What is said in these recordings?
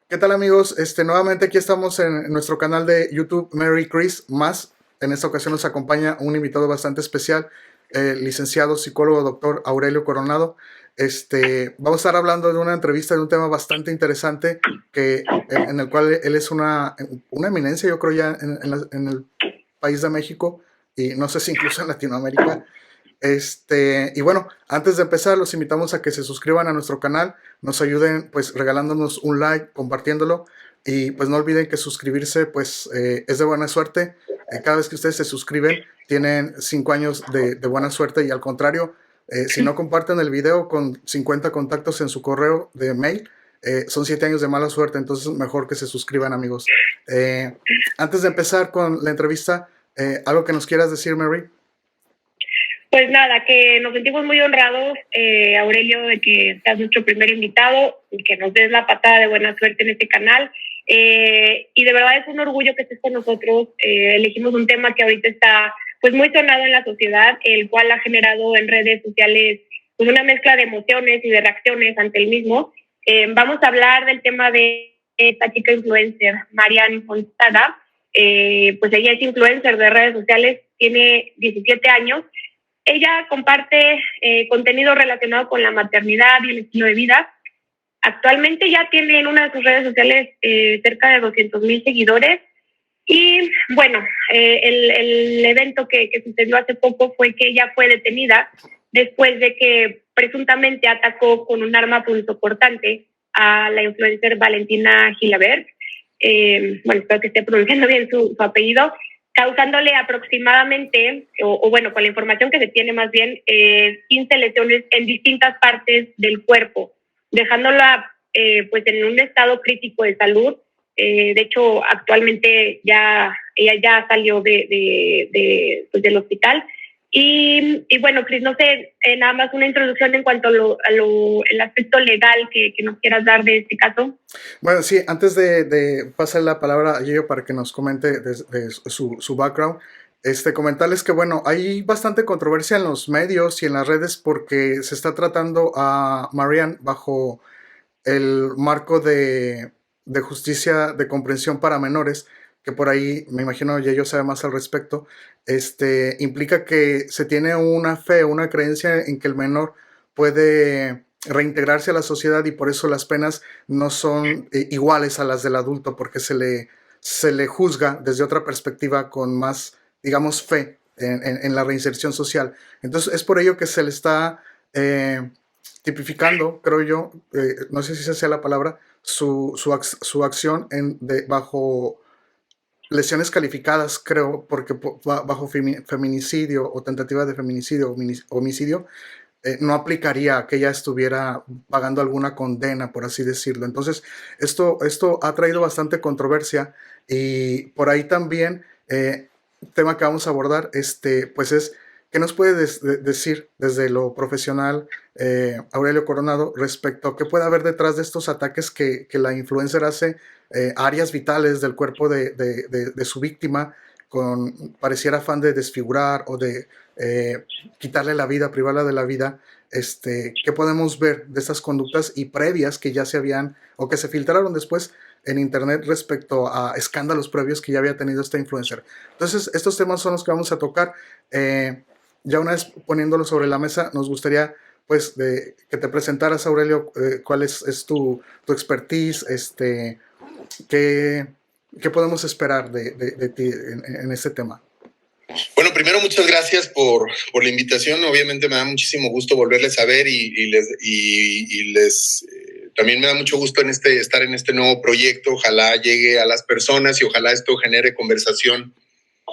¿Qué tal, amigos? Nuevamente aquí estamos en nuestro canal de YouTube Merry Chris más. En esta ocasión nos acompaña un invitado bastante especial, licenciado psicólogo doctor Aurelio Coronado. Vamos a estar hablando de una entrevista de un tema bastante interesante en el cual él es una eminencia, yo creo ya en el país de México y no sé si incluso en Latinoamérica. Y bueno, antes de empezar, los invitamos a que se suscriban a nuestro canal, nos ayuden pues regalándonos un like, compartiéndolo y pues no olviden que suscribirse pues es de buena suerte. Cada vez que ustedes se suscriben tienen 5 años de buena suerte y al contrario, si no comparten el video con 50 contactos en su correo de mail, son 7 años de mala suerte, entonces mejor que se suscriban, amigos. Antes de empezar con la entrevista, ¿algo que nos quieras decir, Mary? Pues nada, que nos sentimos muy honrados, Aurelio, de que seas nuestro primer invitado y que nos des la patada de buena suerte en este canal. Y de verdad es un orgullo que estés con nosotros. Elegimos un tema que ahorita está pues muy sonado en la sociedad, el cual ha generado en redes sociales pues una mezcla de emociones y de reacciones ante el mismo. Vamos a hablar del tema de esta chica influencer, Marian Fonstaga. Pues ella es influencer de redes sociales, tiene 17 años. Ella comparte contenido relacionado con la maternidad y el estilo de vida. Actualmente ya tiene en una de sus redes sociales cerca de 200,000 seguidores. Y bueno, el evento que sucedió hace poco fue que ella fue detenida después de que presuntamente atacó con un arma punzocortante a la influencer Valentina Gilabert. Bueno, espero que esté pronunciando bien su apellido, causándole aproximadamente, bueno, con la información que se tiene más bien, 15 lesiones en distintas partes del cuerpo, dejándola pues en un estado crítico de salud. De hecho, actualmente ella ya salió pues del hospital. Y bueno, Cris, no sé, nada más una introducción en cuanto a el aspecto legal que nos quieras dar de este caso. Bueno, sí, antes de pasar la palabra a Gillo para que nos comente de su background, comentarles que, bueno, hay bastante controversia en los medios y en las redes porque se está tratando a Marian bajo el marco de justicia de comprensión para menores, que por ahí me imagino Yayo sabe más al respecto. Implica que se tiene una fe, una creencia en que el menor puede reintegrarse a la sociedad y por eso las penas no son iguales a las del adulto, porque se le juzga desde otra perspectiva con más, digamos, fe en la reinserción social. Entonces es por ello que se le está tipificando, creo yo, no sé si esa sea la palabra, su acción bajo lesiones calificadas, creo, porque bajo feminicidio o tentativa de feminicidio o homicidio, no aplicaría que ella estuviera pagando alguna condena, por así decirlo. Entonces, esto ha traído bastante controversia y por ahí también, tema que vamos a abordar, pues es, ¿qué nos puede decir desde lo profesional Aurelio Coronado respecto a qué puede haber detrás de estos ataques que la influencer hace áreas vitales del cuerpo de su víctima con pareciera afán de desfigurar o de quitarle la vida, privarla de la vida? ¿Qué podemos ver de estas conductas y previas que ya se habían o que se filtraron después en internet respecto a escándalos previos que ya había tenido esta influencer? Entonces, estos temas son los que vamos a tocar. Ya una vez poniéndolo sobre la mesa, nos gustaría pues que te presentaras, Aurelio, cuál es tu expertise, ¿qué podemos esperar de ti en este tema? Bueno, primero muchas gracias por la invitación. Obviamente me da muchísimo gusto volverles a ver y también me da mucho gusto estar en este nuevo proyecto. Ojalá llegue a las personas y ojalá esto genere conversación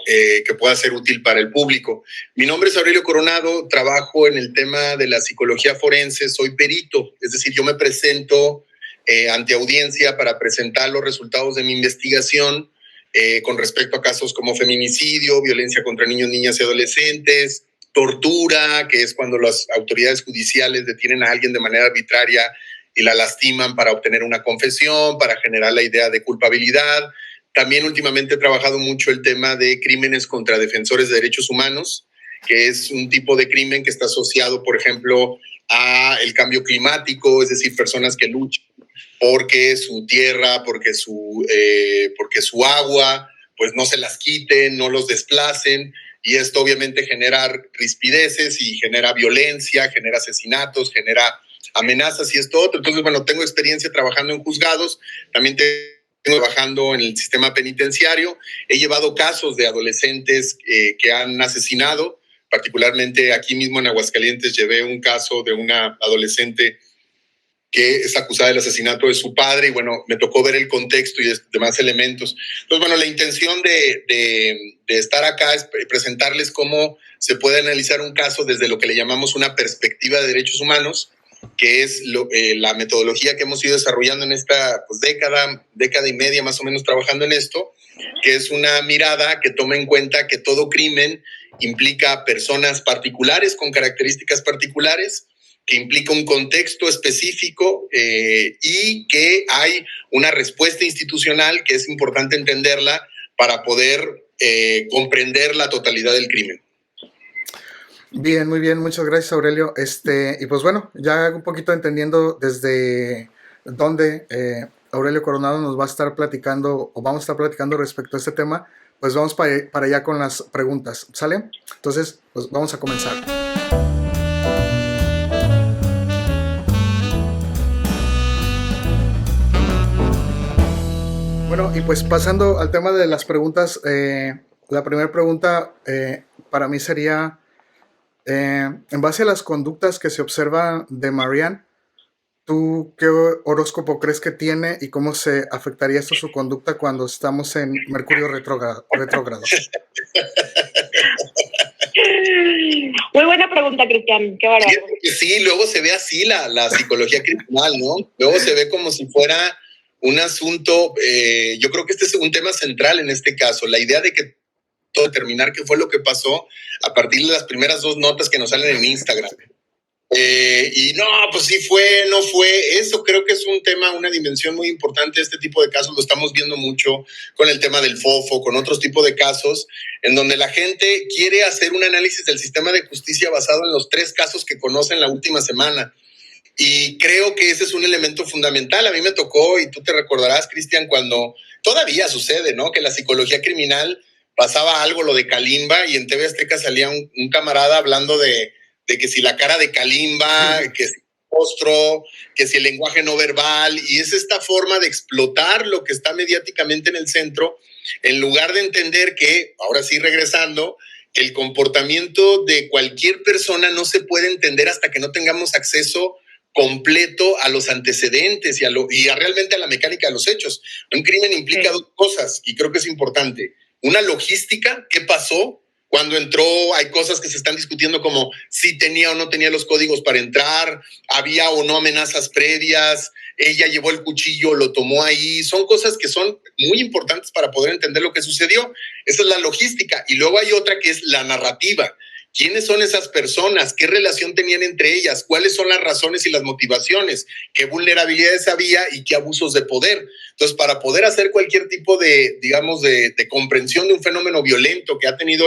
que pueda ser útil para el público. Mi nombre es Aurelio Coronado, trabajo en el tema de la psicología forense, soy perito, es decir, yo me presento ante audiencia para presentar los resultados de mi investigación con respecto a casos como feminicidio, violencia contra niños, niñas y adolescentes, tortura, que es cuando las autoridades judiciales detienen a alguien de manera arbitraria y la lastiman para obtener una confesión, para generar la idea de culpabilidad. También últimamente he trabajado mucho el tema de crímenes contra defensores de derechos humanos, que es un tipo de crimen que está asociado, por ejemplo, a el cambio climático, es decir, personas que luchan porque su tierra, porque su agua, pues no se las quiten, no los desplacen, y esto obviamente genera rispideces y genera violencia, genera asesinatos, genera amenazas y esto otro. Entonces, bueno, tengo experiencia trabajando en juzgados, también tengo trabajando en el sistema penitenciario, he llevado casos de adolescentes que han asesinado, particularmente aquí mismo en Aguascalientes llevé un caso de una adolescente que es acusada del asesinato de su padre, y bueno, me tocó ver el contexto y demás elementos. Entonces, bueno, la intención de estar acá es presentarles cómo se puede analizar un caso desde lo que le llamamos una perspectiva de derechos humanos, que es la metodología que hemos ido desarrollando en esta pues, década y media más o menos trabajando en esto, que es una mirada que toma en cuenta que todo crimen implica personas particulares con características particulares, que implica un contexto específico y que hay una respuesta institucional que es importante entenderla para poder comprender la totalidad del crimen. Bien, muy bien, muchas gracias, Aurelio. Y pues bueno, ya un poquito entendiendo desde dónde Aurelio Coronado nos va a estar platicando o vamos a estar platicando respecto a este tema, pues vamos para allá con las preguntas, ¿sale? Entonces, pues vamos a comenzar. Bueno, y pues pasando al tema de las preguntas, la primera pregunta para mí sería, en base a las conductas que se observan de Marianne, ¿tú qué horóscopo crees que tiene y cómo se afectaría esto su conducta cuando estamos en Mercurio retrógrado? Muy buena pregunta, Cristian. Qué bárbaro. Sí, luego se ve así la psicología criminal, ¿no? Luego se ve como si fuera un asunto, yo creo que este es un tema central en este caso, la idea de que determinar qué fue lo que pasó a partir de las primeras 2 notas que nos salen en Instagram. Y no, pues sí fue, no fue, eso creo que es un tema, una dimensión muy importante de este tipo de casos, lo estamos viendo mucho con el tema del fofo, con otros tipos de casos, en donde la gente quiere hacer un análisis del sistema de justicia basado en los 3 casos que conocen la última semana. Y creo que ese es un elemento fundamental. A mí me tocó, y tú te recordarás, Cristian, cuando todavía sucede, ¿no? Que la psicología criminal pasaba algo, lo de Kalimba, y en TV Azteca salía un camarada hablando de que si la cara de Kalimba, que si el rostro, que si el lenguaje no verbal, y es esta forma de explotar lo que está mediáticamente en el centro, en lugar de entender que, ahora sí regresando, el comportamiento de cualquier persona no se puede entender hasta que no tengamos acceso completo a los antecedentes y realmente a la mecánica de los hechos. Un crimen implica 2 cosas, y creo que es importante. Una logística, ¿qué pasó? Cuando entró, hay cosas que se están discutiendo como si tenía o no tenía los códigos para entrar, había o no amenazas previas, ella llevó el cuchillo, lo tomó ahí. Son cosas que son muy importantes para poder entender lo que sucedió. Esa es la logística. Y luego hay otra que es la narrativa. ¿Quiénes son esas personas? ¿Qué relación tenían entre ellas? ¿Cuáles son las razones y las motivaciones? ¿Qué vulnerabilidades había y qué abusos de poder? Entonces, para poder hacer cualquier tipo de, digamos, de comprensión de un fenómeno violento que ha tenido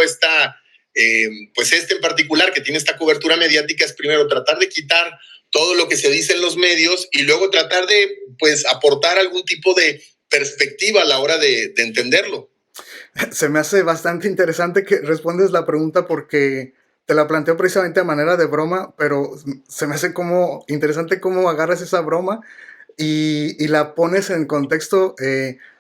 pues en particular, que tiene esta cobertura mediática, es primero tratar de quitar todo lo que se dice en los medios y luego tratar de, pues, aportar algún tipo de perspectiva a la hora de entenderlo. Se me hace bastante interesante que respondes la pregunta porque te la planteo precisamente a manera de broma, pero se me hace como interesante cómo agarras esa broma y la pones en contexto.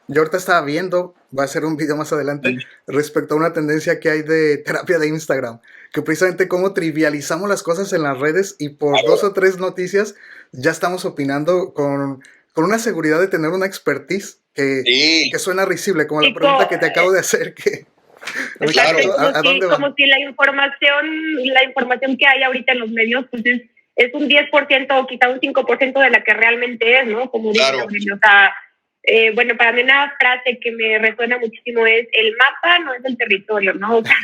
Yo ahorita estaba viendo, voy a hacer un video más adelante, respecto a una tendencia que hay de terapia de Instagram, que precisamente cómo trivializamos las cosas en las redes y por 2 o 3 noticias ya estamos opinando con una seguridad de tener una expertise que suena risible, como la pregunta que te acabo de hacer, que claro, como si la información que hay ahorita en los medios pues es un 10% o quizá un 5% de la que realmente es, ¿no? Como dice Aurelio. O sea, bueno, para mí una frase que me resuena muchísimo es: el mapa no es el territorio, ¿no? O sea,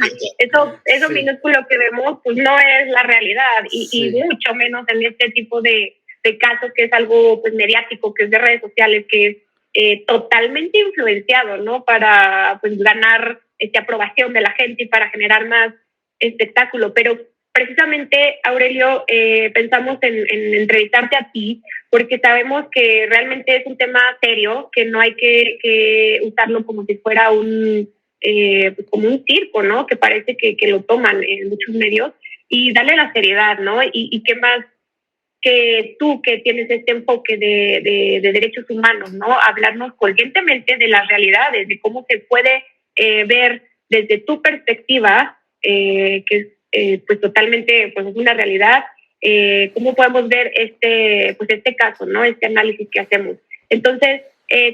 eso minúsculo que vemos pues no es la realidad y mucho menos en este tipo de casos que es algo pues mediático, que es de redes sociales, que es totalmente influenciado, ¿no? Para pues ganar aprobación de la gente y para generar más espectáculo. Pero precisamente, Aurelio, pensamos en entrevistarte a ti, porque sabemos que realmente es un tema serio, que no hay que usarlo como si fuera pues como un circo, ¿no? Que parece que lo toman en muchos medios, y darle la seriedad, ¿no? Y qué más que tú, que tienes este enfoque de derechos humanos, ¿no? Hablarnos conscientemente de las realidades, de cómo se puede ver desde tu perspectiva, que es pues totalmente pues es una realidad, cómo podemos ver este caso, ¿no? Este análisis que hacemos. Entonces,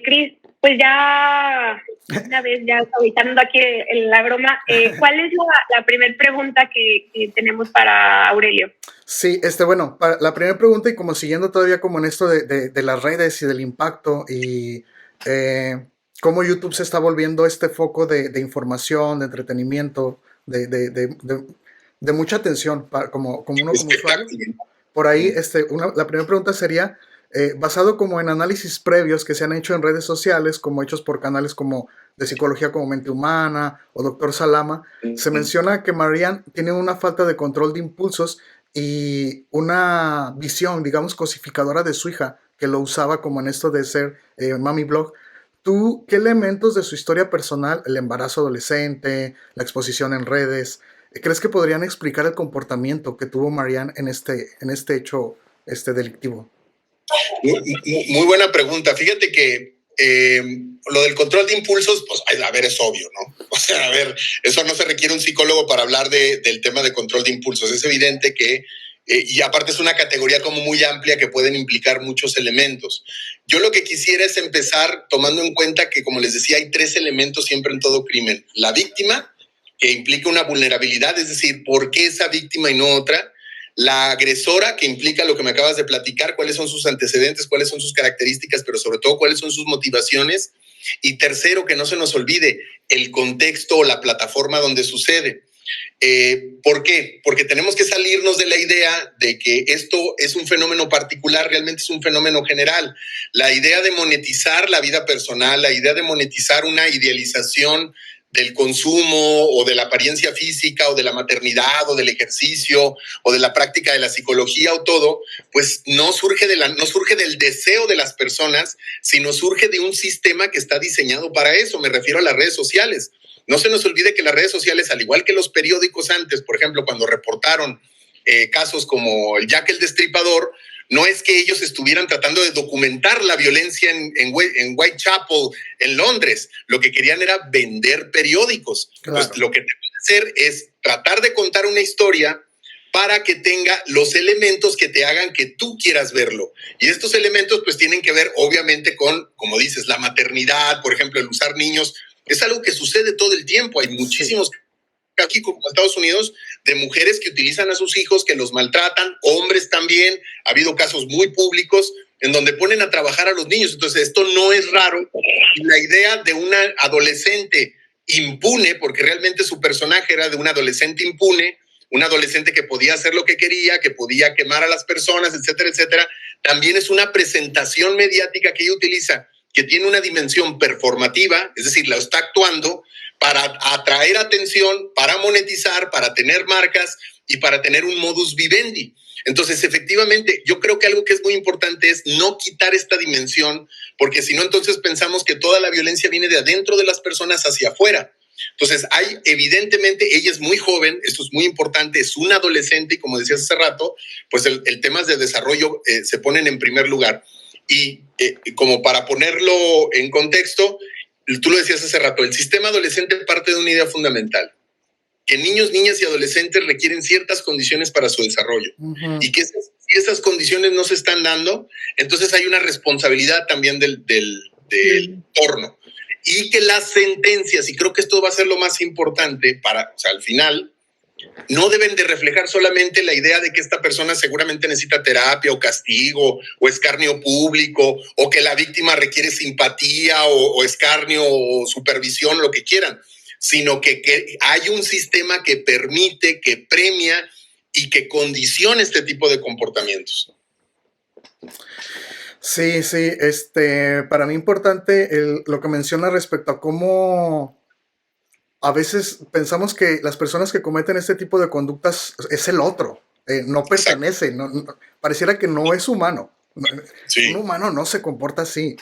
Cris, pues ya una vez ya avisando aquí la broma, ¿cuál es la primera pregunta que tenemos para Aurelio? Sí, bueno, la primera pregunta, y como siguiendo todavía como en esto de las redes y del impacto, y cómo YouTube se está volviendo este foco de información, de entretenimiento, de mucha atención como uno como usuario. Por ahí, la primera pregunta sería, basado como en análisis previos que se han hecho en redes sociales, como hechos por canales como de psicología como Mente Humana o Doctor Salama, se menciona que Marianne tiene una falta de control de impulsos y una visión, digamos, cosificadora de su hija, que lo usaba como en esto de ser mami blog. ¿Tú qué elementos de su historia personal, el embarazo adolescente, la exposición en redes, crees que podrían explicar el comportamiento que tuvo Marianne en este hecho delictivo? Muy buena pregunta. Fíjate que lo del control de impulsos, pues a ver, es obvio, ¿no? O sea, a ver, eso no se requiere un psicólogo para hablar del tema de control de impulsos. Es evidente que, y aparte es una categoría como muy amplia que pueden implicar muchos elementos. Yo lo que quisiera es empezar tomando en cuenta que, como les decía, hay 3 elementos siempre en todo crimen. La víctima, que implica una vulnerabilidad, es decir, ¿por qué esa víctima y no otra? La agresora, que implica lo que me acabas de platicar, cuáles son sus antecedentes, cuáles son sus características, pero sobre todo cuáles son sus motivaciones. Y tercero, que no se nos olvide el contexto o la plataforma donde sucede. ¿Por qué? Porque tenemos que salirnos de la idea de que esto es un fenómeno particular, realmente es un fenómeno general. La idea de monetizar la vida personal, la idea de monetizar una idealización del consumo o de la apariencia física o de la maternidad o del ejercicio o de la práctica de la psicología o todo, pues no surge del deseo de las personas, sino surge de un sistema que está diseñado para eso. Me refiero a las redes sociales. No se nos olvide que las redes sociales, al igual que los periódicos antes, por ejemplo, cuando reportaron casos como el Jack el Destripador, no es que ellos estuvieran tratando de documentar la violencia en Whitechapel, en Londres. Lo que querían era vender periódicos. Claro. Entonces, lo que deben hacer es tratar de contar una historia para que tenga los elementos que te hagan que tú quieras verlo. Y estos elementos pues tienen que ver obviamente con, como dices, la maternidad, por ejemplo, el usar niños. Es algo que sucede todo el tiempo. Hay muchísimos aquí como en Estados Unidos de mujeres que utilizan a sus hijos, que los maltratan, hombres también. Ha habido casos muy públicos en donde ponen a trabajar a los niños. Entonces esto no es raro. Y la idea de una adolescente impune, porque realmente su personaje era de una adolescente impune, un adolescente que podía hacer lo que quería, que podía quemar a las personas, etcétera, etcétera, también es una presentación mediática que ella utiliza, que tiene una dimensión performativa, es decir, la está actuando para atraer atención, para monetizar, para tener marcas y para tener un modus vivendi. Entonces, efectivamente, yo creo que algo que es muy importante es no quitar esta dimensión, porque si no, entonces pensamos que toda la violencia viene de adentro de las personas hacia afuera. Entonces, evidentemente, ella es muy joven, esto es muy importante, es una adolescente y como decías hace rato, pues el temas de desarrollo se ponen en primer lugar. Y como para ponerlo en contexto, tú lo decías hace rato, el sistema adolescente parte de una idea fundamental, que niños, niñas y adolescentes requieren ciertas condiciones para su desarrollo. Y que si esas condiciones no se están dando, entonces hay una responsabilidad también del entorno. Y que las sentencias, y creo que esto va a ser lo más importante o sea, al final, no deben de reflejar solamente la idea de que esta persona seguramente necesita terapia o castigo o escarnio público o que la víctima requiere simpatía o escarnio o supervisión, lo que quieran, sino que hay un sistema que permite, que premia y que condiciona este tipo de comportamientos. Sí, sí, para mí importante lo que menciona respecto a cómo a veces pensamos que las personas que cometen este tipo de conductas es el otro, no Exacto. pertenece, pareciera que no es humano. Un Sí, humano no se comporta así.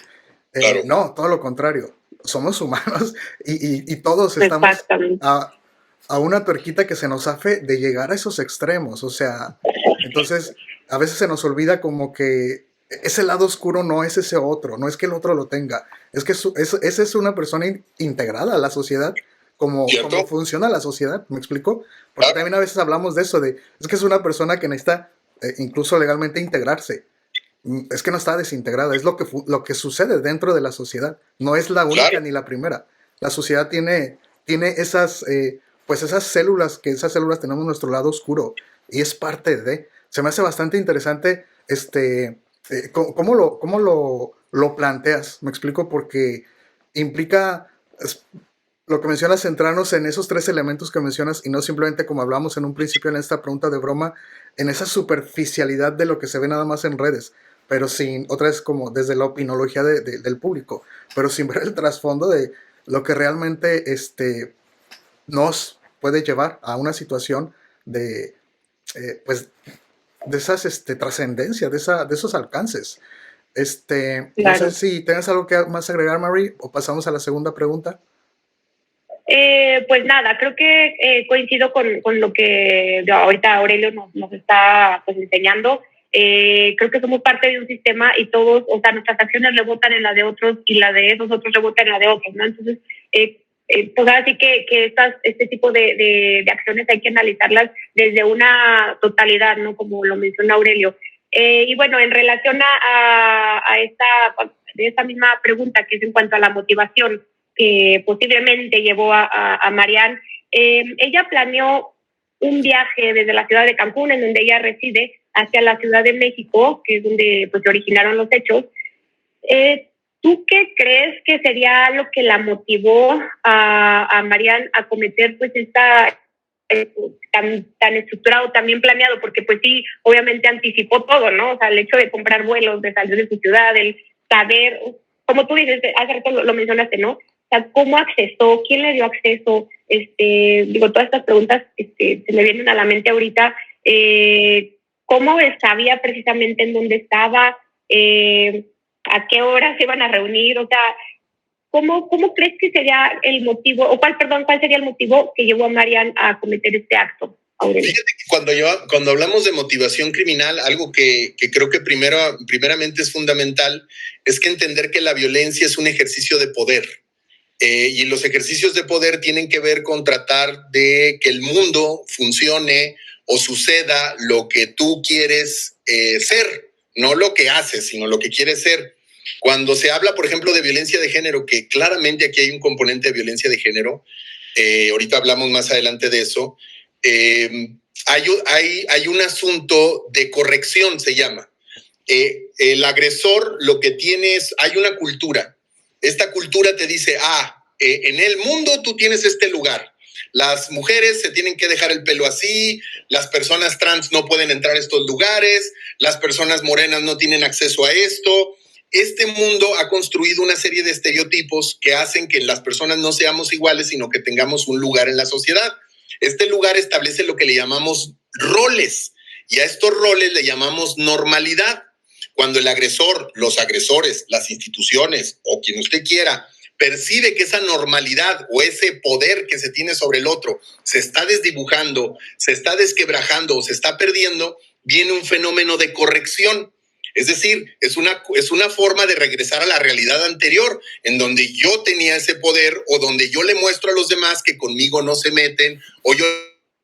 claro. No, todo lo contrario. Somos humanos y todos estamos Exactamente. a una tuerquita que se nos hace de llegar a esos extremos. O sea, entonces a veces se nos olvida como que ese lado oscuro no es ese otro, no es que el otro lo tenga, es que esa es una persona integrada a la sociedad, como ¿Cierto? funciona la sociedad, ¿me explico? Porque Claro, también a veces hablamos de eso, es que es una persona que necesita incluso legalmente integrarse. Es que no está desintegrada, es lo que sucede dentro de la sociedad. No es la única claro. ni la primera. La sociedad tiene pues esas células, que esas células tenemos nuestro lado oscuro y es parte de. Se me hace bastante interesante cómo lo planteas. Me explico porque implica lo que mencionas, centrarnos en esos tres elementos que mencionas y no simplemente como hablamos en un principio en esta pregunta de broma, en esa superficialidad de lo que se ve nada más en redes, pero sin, otra vez como desde la opinología del público, pero sin ver el trasfondo de lo que realmente nos puede llevar a una situación de, pues, de esas trascendencias, de esos alcances. No sé Claro. si tengas algo que más agregar, Marie, o pasamos a la segunda pregunta. Pues nada, creo que coincido con lo que ahorita Aurelio nos está pues enseñando. Creo que somos parte de un sistema y todos, o sea, nuestras acciones rebotan en la de otros y la de esos otros rebotan en la de otros, ¿no? Entonces, pues así que este tipo de acciones hay que analizarlas desde una totalidad, ¿no? Como lo menciona Aurelio. Y bueno, en relación de esta misma pregunta, que es en cuanto a la motivación, que posiblemente llevó a Marianne. Ella planeó un viaje desde la ciudad de Cancún, en donde ella reside, hacia la Ciudad de México, que es donde pues, se originaron los hechos. ¿Tú qué crees que sería lo que la motivó a Marianne a cometer pues esta tan estructurado, tan bien planeado? Porque pues sí, obviamente anticipó todo, ¿no? O sea, el hecho de comprar vuelos, de salir de su ciudad, el saber, como tú dices, hace rato lo mencionaste, ¿no? O sea, ¿cómo accesó? ¿Quién le dio acceso? Digo, todas estas preguntas se me vienen a la mente ahorita. ¿Cómo sabía precisamente en dónde estaba? ¿A qué hora se iban a reunir? O sea, ¿cómo crees que sería el motivo, o cuál sería el motivo que llevó a Marianne a cometer este acto, Aurelio? Fíjate que cuando hablamos de motivación criminal, algo que creo que primeramente es fundamental, es que entender que la violencia es un ejercicio de poder. Y los ejercicios de poder tienen que ver con tratar de que el mundo funcione o suceda lo que tú quieres ser, no lo que haces, sino lo que quieres ser. Cuando se habla, por ejemplo, de violencia de género, que claramente aquí hay un componente de violencia de género, ahorita hablamos más adelante de eso, hay un asunto de corrección, se llama. El agresor lo que tiene es, hay una cultura. Esta cultura te dice, en el mundo tú tienes este lugar. Las mujeres se tienen que dejar el pelo así, las personas trans no pueden entrar a estos lugares, las personas morenas no tienen acceso a esto. Este mundo ha construido una serie de estereotipos que hacen que las personas no seamos iguales, sino que tengamos un lugar en la sociedad. Este lugar establece lo que le llamamos roles, y a estos roles le llamamos normalidad. Cuando el agresor, los agresores, las instituciones o quien usted quiera, percibe que esa normalidad o ese poder que se tiene sobre el otro se está desdibujando, se está desquebrajando o se está perdiendo, viene un fenómeno de corrección. Es decir, es una forma de regresar a la realidad anterior, en donde yo tenía ese poder o donde yo le muestro a los demás que conmigo no se meten, o yo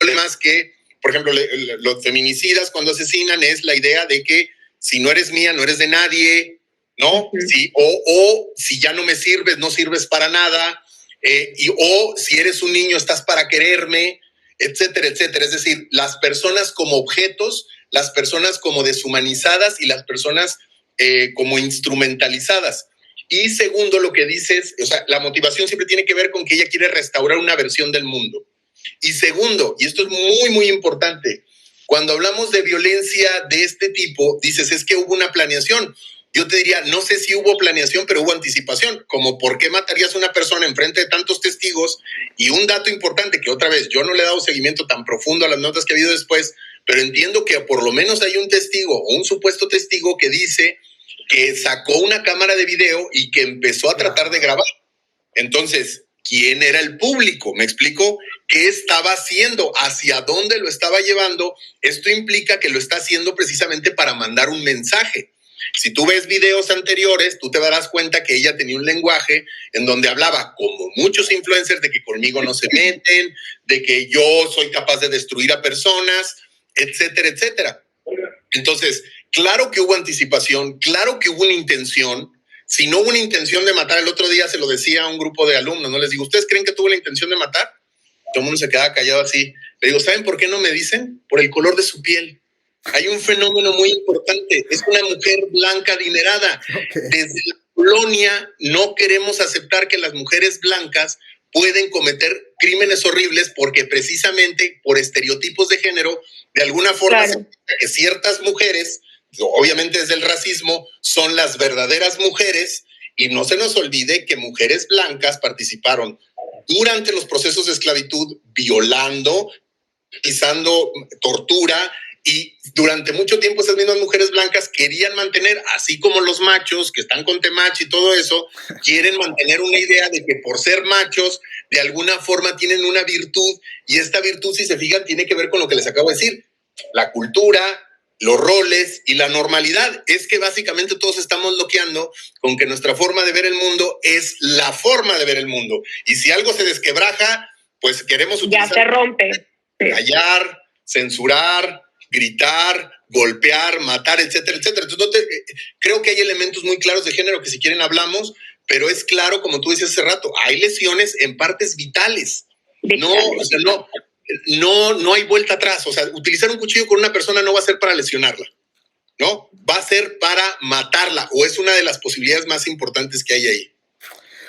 le más que, por ejemplo, los feminicidas cuando asesinan es la idea de que si no eres mía, no eres de nadie, ¿no? Sí, o si ya no me sirves, no sirves para nada, o si eres un niño, estás para quererme, etcétera, etcétera. Es decir, las personas como objetos, las personas como deshumanizadas y las personas como instrumentalizadas. Y segundo, lo que dices, o sea, la motivación siempre tiene que ver con que ella quiere restaurar una versión del mundo. Y segundo, y esto es muy, muy importante, cuando hablamos de violencia de este tipo, dices, es que hubo una planeación. yo te diría, no sé si hubo planeación, pero hubo anticipación. Como por qué matarías a una persona enfrente de tantos testigos. Y un dato importante que otra vez yo no le he dado seguimiento tan profundo a las notas que ha habido después, pero entiendo que por lo menos hay un testigo o un supuesto testigo que dice que sacó una cámara de video y que empezó a tratar de grabar. Entonces, ¿quién era el público? ¿Me explico? ¿Qué estaba haciendo? ¿Hacia dónde lo estaba llevando? Esto implica que lo está haciendo precisamente para mandar un mensaje. Si tú ves videos anteriores, tú te darás cuenta que ella tenía un lenguaje en donde hablaba, como muchos influencers, de que conmigo no se meten, de que yo soy capaz de destruir a personas, etcétera, etcétera. Entonces, claro que hubo anticipación, claro que hubo una intención. Si no hubo una intención de matar, el otro día se lo decía a un grupo de alumnos, ¿no? Les digo, ¿ustedes creen que tuvo la intención de matar? Todo el mundo se quedaba callado así. Le digo, ¿saben por qué no me dicen? Por el color de su piel. Hay un fenómeno muy importante. Es una mujer blanca adinerada. Okay. Desde la colonia no queremos aceptar que las mujeres blancas pueden cometer crímenes horribles porque precisamente por estereotipos de género, de alguna forma Claro. se piensa que ciertas mujeres, obviamente desde el racismo, son las verdaderas mujeres, y no se nos olvide que mujeres blancas participaron durante los procesos de esclavitud violando, pisando, tortura, y durante mucho tiempo esas mismas mujeres blancas querían mantener, así como los machos que están con Temach y todo eso, quieren mantener una idea de que por ser machos, de alguna forma tienen una virtud, y esta virtud, si se fijan, tiene que ver con lo que les acabo de decir, la cultura, los roles y la normalidad. Es que básicamente todos estamos bloqueando con que nuestra forma de ver el mundo es la forma de ver el mundo. Y si algo se desquebraja, pues queremos utilizar... Ya se rompe. Sí. Callar, censurar, gritar, golpear, matar, etcétera, etcétera. Entonces, creo que hay elementos muy claros de género que si quieren hablamos, pero es claro, como tú decías hace rato, hay lesiones en partes vitales. No, o sea, no hay vuelta atrás. O sea, utilizar un cuchillo con una persona no va a ser para lesionarla, ¿no? Va a ser para matarla, o es una de las posibilidades más importantes que hay ahí.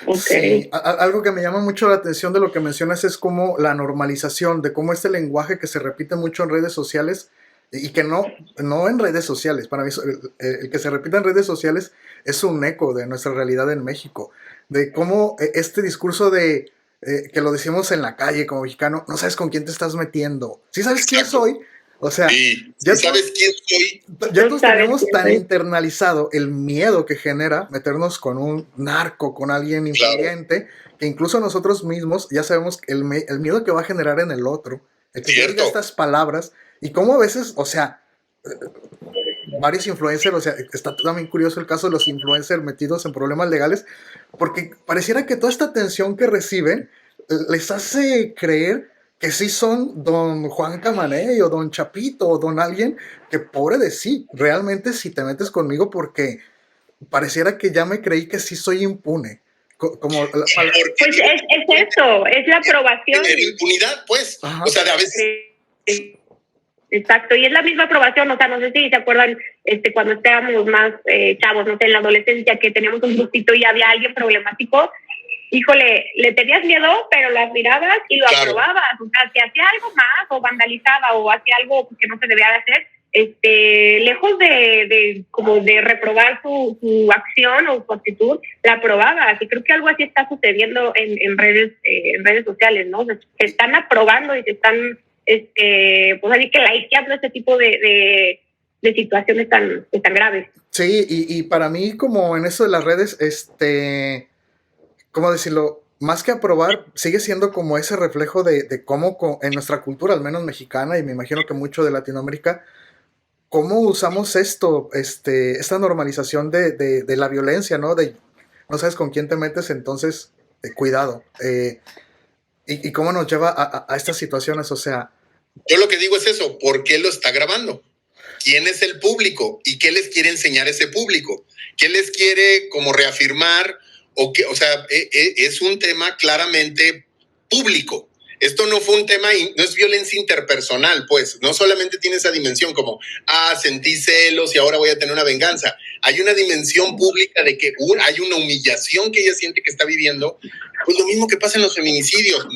Okay. Sí, algo que me llama mucho la atención de lo que mencionas es como la normalización, de cómo este lenguaje que se repite mucho en redes sociales y que no en redes sociales, para mí el que se repita en redes sociales es un eco de nuestra realidad en México, de cómo este discurso de que lo decimos en la calle como mexicano, no sabes con quién te estás metiendo, ¿sí sabes quién soy? O sea, sí, ya sabes quién soy. Ya todos tenemos tan internalizado el miedo que genera meternos con un narco, con alguien influyente, que incluso nosotros mismos ya sabemos el miedo que va a generar en el otro, el que diga estas palabras, y cómo a veces, o sea, varios influencers, o sea, está también curioso el caso de los influencers metidos en problemas legales, porque pareciera que toda esta atención que reciben les hace creer que sí son don Juan Camaney o don Chapito o don alguien, que pobre de sí, realmente si te metes conmigo, porque pareciera que ya me creí que sí soy impune. Como pues es eso, es la aprobación. Tener impunidad, pues. Ajá. O sea, a veces... Sí. Exacto, y es la misma aprobación, o sea, no sé si se acuerdan cuando estábamos más chavos, no sé, en la adolescencia, que teníamos un grupito y había alguien problemático. Híjole, le tenías miedo, pero lo admirabas y lo aprobabas. O sea, si hacía algo más o vandalizaba o hacía algo que no se debía de hacer, lejos como de reprobar su acción o su actitud, la aprobabas. Y creo que algo así está sucediendo en redes sociales, ¿no? Se están aprobando y se están, pues así que likeando este tipo de situaciones tan graves. Sí, y para mí, como en eso de las redes, ¿cómo decirlo? Más que aprobar, sigue siendo como ese reflejo de cómo en nuestra cultura, al menos mexicana, y me imagino que mucho de Latinoamérica, cómo usamos esta normalización de la violencia, ¿no? De no sabes con quién te metes, entonces cuidado. Y cómo nos lleva a estas situaciones, o sea... Yo lo que digo es eso, ¿por qué lo está grabando? ¿Quién es el público? ¿Y qué les quiere enseñar ese público? ¿Qué les quiere como reafirmar? O sea, es un tema claramente público. esto no fue un tema, no es violencia interpersonal, pues, no solamente tiene esa dimensión como, sentí celos y ahora voy a tener una venganza. Hay una dimensión pública de que hay una humillación que ella siente que está viviendo. Pues lo mismo que pasa en los feminicidios.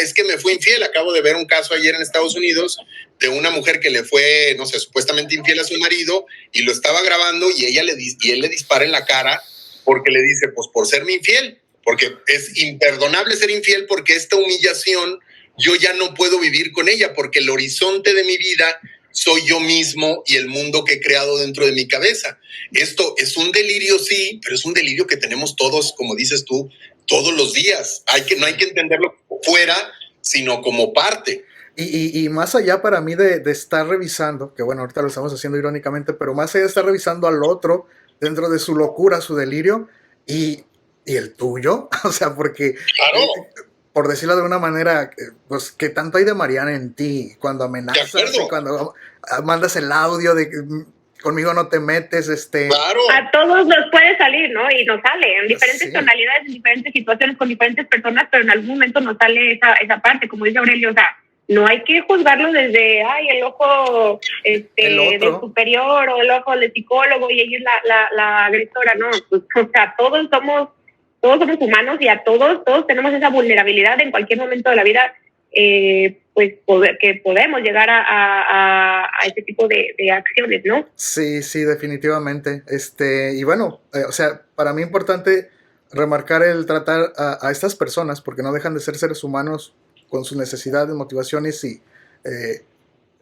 Es que me fue infiel. Acabo de ver un caso ayer en Estados Unidos de una mujer que le fue, no sé, supuestamente infiel a su marido y lo estaba grabando y él le dispara en la cara porque le dice, pues por serme infiel, porque es imperdonable ser infiel, porque esta humillación yo ya no puedo vivir con ella, porque el horizonte de mi vida soy yo mismo y el mundo que he creado dentro de mi cabeza. Esto es un delirio, sí, pero es un delirio que tenemos todos, como dices tú, todos los días. No hay que entenderlo fuera, sino como parte. Y más allá para mí de estar revisando, que bueno, ahorita lo estamos haciendo irónicamente, pero más allá de estar revisando al otro dentro de su locura, su delirio, y el tuyo, o sea, porque, claro, por decirlo de una manera, pues, ¿qué tanto hay de Mariana en ti? Cuando amenazas, cuando mandas el audio de conmigo no te metes, Claro. A todos nos puede salir, ¿no? Y nos sale en diferentes tonalidades, en diferentes situaciones, con diferentes personas, pero en algún momento nos sale esa parte, como dice Aurelio, o sea, no hay que juzgarlo desde, el ojo del superior o el ojo del psicólogo y ella es la agresora, ¿no? Pues, o sea, todos somos humanos y a todos tenemos esa vulnerabilidad en cualquier momento de la vida, pues que podemos llegar a ese tipo de acciones, ¿no? Sí, definitivamente. Y bueno, o sea, para mí es importante remarcar el tratar a estas personas, porque no dejan de ser seres humanos con sus necesidades, motivaciones y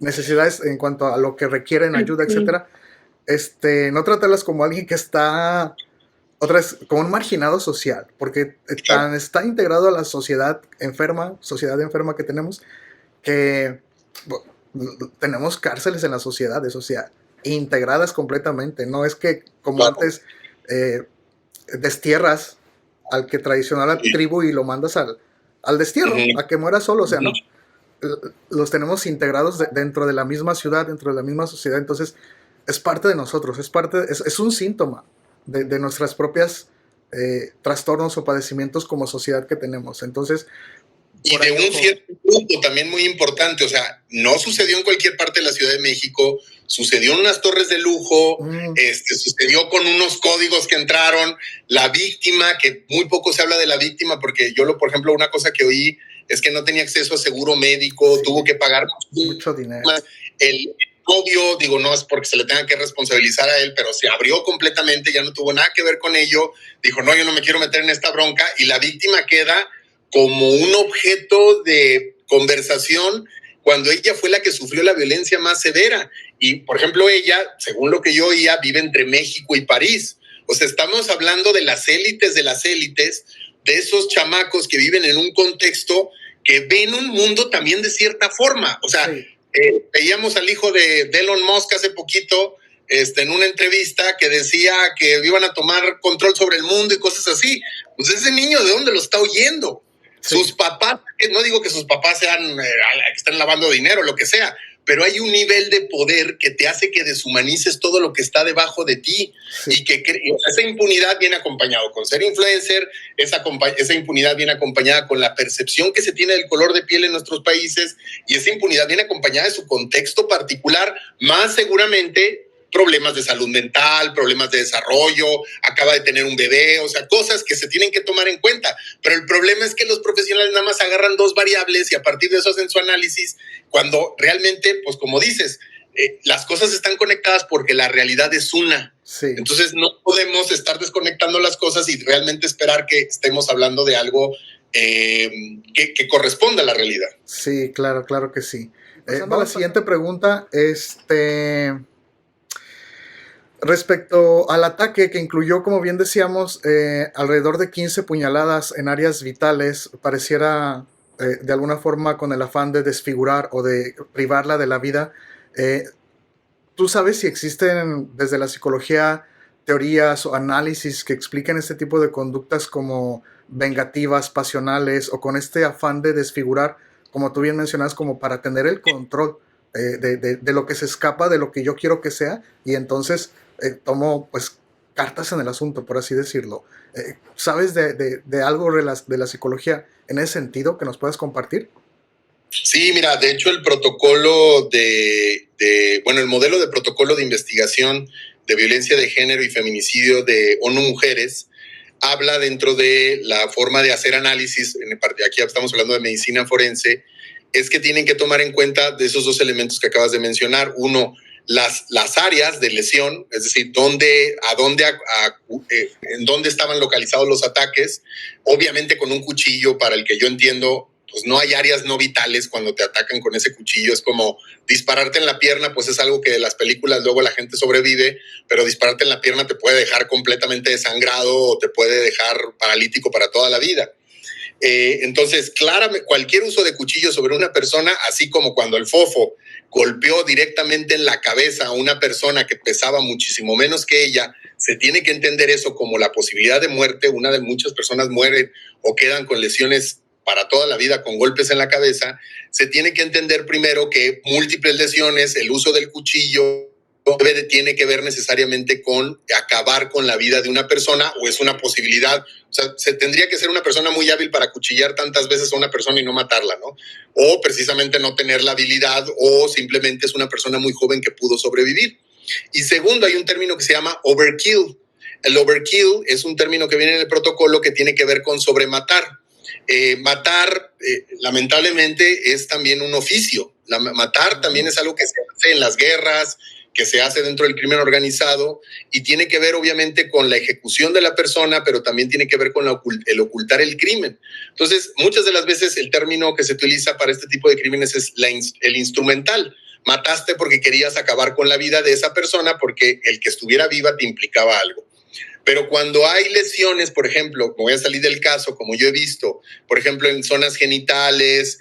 necesidades en cuanto a lo que requieren, ayuda, etcétera. No tratarlas como alguien que está, otra vez, como un marginado social, porque está integrado a la sociedad enferma que tenemos, que tenemos cárceles en las sociedades, o sea, integradas completamente. No es que como antes destierras al que traicionó a la tribu y lo mandas al destierro, a que muera solo, o sea, no. Los tenemos integrados dentro de la misma ciudad, dentro de la misma sociedad, entonces es parte de nosotros, es un síntoma de nuestras propias trastornos o padecimientos como sociedad que tenemos. Entonces, y de un cierto punto también muy importante, o sea, no sucedió en cualquier parte de la Ciudad de México, sucedió en unas torres de lujo, sucedió con unos códigos que entraron, la víctima, que muy poco se habla de la víctima, porque yo, por ejemplo, una cosa que oí es que no tenía acceso a seguro médico, tuvo que pagar mucho dinero. El novio, digo, no es porque se le tenga que responsabilizar a él, pero se abrió completamente, ya no tuvo nada que ver con ello, dijo, no, yo no me quiero meter en esta bronca, y la víctima queda como un objeto de conversación cuando ella fue la que sufrió la violencia más severa. Y, por ejemplo, ella, según lo que yo oía, vive entre México y París. O sea, estamos hablando de las élites, de esos chamacos que viven en un contexto que ven un mundo también de cierta forma. O sea, veíamos al hijo de Elon Musk hace poquito en una entrevista que decía que iban a tomar control sobre el mundo y cosas así. Pues ese niño, ¿de dónde lo está oyendo? Sí. Sus papás, no digo que sus papás sean que estén lavando dinero, lo que sea, pero hay un nivel de poder que te hace que deshumanices todo lo que está debajo de ti. Sí. Y que esa impunidad viene acompañado con ser influencer, esa impunidad viene acompañada con la percepción que se tiene del color de piel en nuestros países, y esa impunidad viene acompañada de su contexto particular, más seguramente problemas de salud mental, problemas de desarrollo, acaba de tener un bebé, o sea, cosas que se tienen que tomar en cuenta. Pero el problema es que los profesionales nada más agarran dos variables y a partir de eso hacen su análisis, cuando realmente, pues como dices, las cosas están conectadas porque la realidad es una. Sí. Entonces no podemos estar desconectando las cosas y realmente esperar que estemos hablando de algo que corresponda a la realidad. Sí, claro que sí. La siguiente pregunta, respecto al ataque que incluyó, como bien decíamos, alrededor de 15 puñaladas en áreas vitales, pareciera de alguna forma con el afán de desfigurar o de privarla de la vida. ¿Tú sabes si existen desde la psicología teorías o análisis que expliquen este tipo de conductas como vengativas, pasionales o con este afán de desfigurar, como tú bien mencionas, como para tener el control de lo que se escapa de lo que yo quiero que sea, y entonces tomo pues cartas en el asunto, por así decirlo? ¿Sabes de algo de la psicología en ese sentido que nos puedas compartir? Sí, mira, de hecho el protocolo el modelo de protocolo de investigación de violencia de género y feminicidio de ONU Mujeres habla dentro de la forma de hacer análisis, aquí estamos hablando de medicina forense, es que tienen que tomar en cuenta de esos dos elementos que acabas de mencionar. Uno, las áreas de lesión, es decir, en dónde estaban localizados los ataques, obviamente con un cuchillo, para el que yo entiendo, pues no hay áreas no vitales cuando te atacan con ese cuchillo. Es como dispararte en la pierna, pues es algo que de las películas luego la gente sobrevive, pero dispararte en la pierna te puede dejar completamente desangrado o te puede dejar paralítico para toda la vida. Entonces, claramente, cualquier uso de cuchillo sobre una persona, así como cuando el fofo golpeó directamente en la cabeza a una persona que pesaba muchísimo menos que ella, se tiene que entender eso como la posibilidad de muerte. Una de muchas personas mueren o quedan con lesiones para toda la vida con golpes en la cabeza. Se tiene que entender primero que múltiples lesiones, el uso del cuchillo, tiene que ver necesariamente con acabar con la vida de una persona, o es una posibilidad. O sea, se tendría que ser una persona muy hábil para cuchillar tantas veces a una persona y no matarla, ¿no? O precisamente no tener la habilidad, o simplemente es una persona muy joven que pudo sobrevivir. Y segundo, hay un término que se llama overkill. El overkill es un término que viene en el protocolo que tiene que ver con sobrematar. Matar, lamentablemente, es también un oficio. Matar también es algo que se hace en las guerras, que se hace dentro del crimen organizado, y tiene que ver obviamente con la ejecución de la persona, pero también tiene que ver con el ocultar el crimen. Entonces, muchas de las veces el término que se utiliza para este tipo de crímenes es el instrumental. Mataste porque querías acabar con la vida de esa persona, porque el que estuviera viva te implicaba algo. Pero cuando hay lesiones, por ejemplo, me voy a salir del caso, como yo he visto, por ejemplo, en zonas genitales,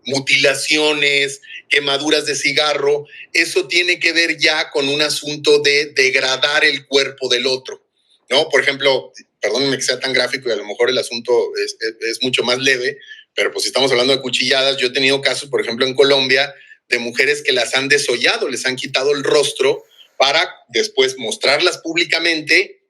mutilaciones, quemaduras de cigarro, eso tiene que ver ya con un asunto de degradar el cuerpo del otro, ¿no? Por ejemplo, perdónenme que sea tan gráfico y a lo mejor el asunto es mucho más leve, pero pues si estamos hablando de cuchilladas, yo he tenido casos, por ejemplo, en Colombia, de mujeres que las han desollado, les han quitado el rostro para después mostrarlas públicamente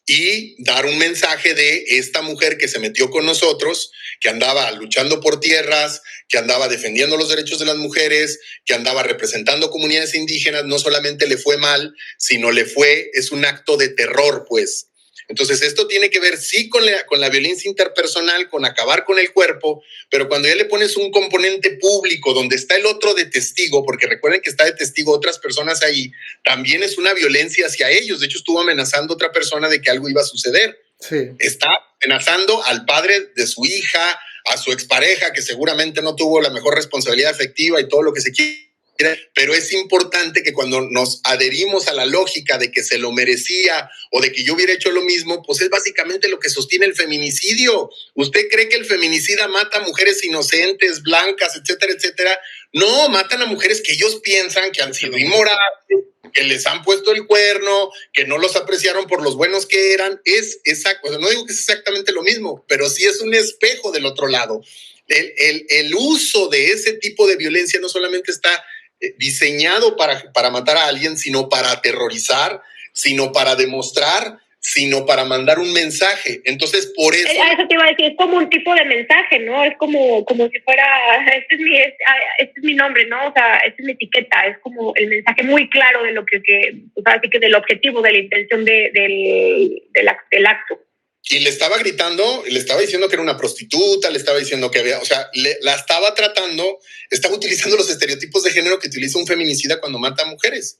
y dar un mensaje de esta mujer que se metió con nosotros, que andaba luchando por tierras, que andaba defendiendo los derechos de las mujeres, que andaba representando comunidades indígenas. No solamente le fue mal, sino es un acto de terror, pues. Entonces, esto tiene que ver, sí, con la violencia interpersonal, con acabar con el cuerpo, pero cuando ya le pones un componente público donde está el otro de testigo, porque recuerden que está de testigo otras personas ahí, también es una violencia hacia ellos. De hecho, estuvo amenazando a otra persona de que algo iba a suceder. Sí. Está amenazando al padre de su hija, a su expareja, que seguramente no tuvo la mejor responsabilidad afectiva y todo lo que se quiere. Pero es importante que cuando nos adherimos a la lógica de que se lo merecía o de que yo hubiera hecho lo mismo, pues es básicamente lo que sostiene el feminicidio. ¿Usted cree que el feminicida mata a mujeres inocentes, blancas, etcétera, etcétera? No, matan a mujeres que ellos piensan que han sido inmorales, que les han puesto el cuerno, que no los apreciaron por los buenos que eran. Es exacto, no digo que es exactamente lo mismo, pero sí es un espejo del otro lado. El uso de ese tipo de violencia no solamente está diseñado para matar a alguien, sino para aterrorizar, sino para demostrar, sino para mandar un mensaje. Entonces, por eso... Eso te iba a decir, es como un tipo de mensaje, ¿no? Es como si fuera, este es mi nombre, ¿no? O sea, esta es mi etiqueta, es como el mensaje muy claro de lo que o sea, así que del objetivo, de la intención del acto. Y le estaba gritando, le estaba diciendo que era una prostituta, le estaba diciendo que había, o sea, la estaba tratando, estaba utilizando los estereotipos de género que utiliza un feminicida cuando mata a mujeres.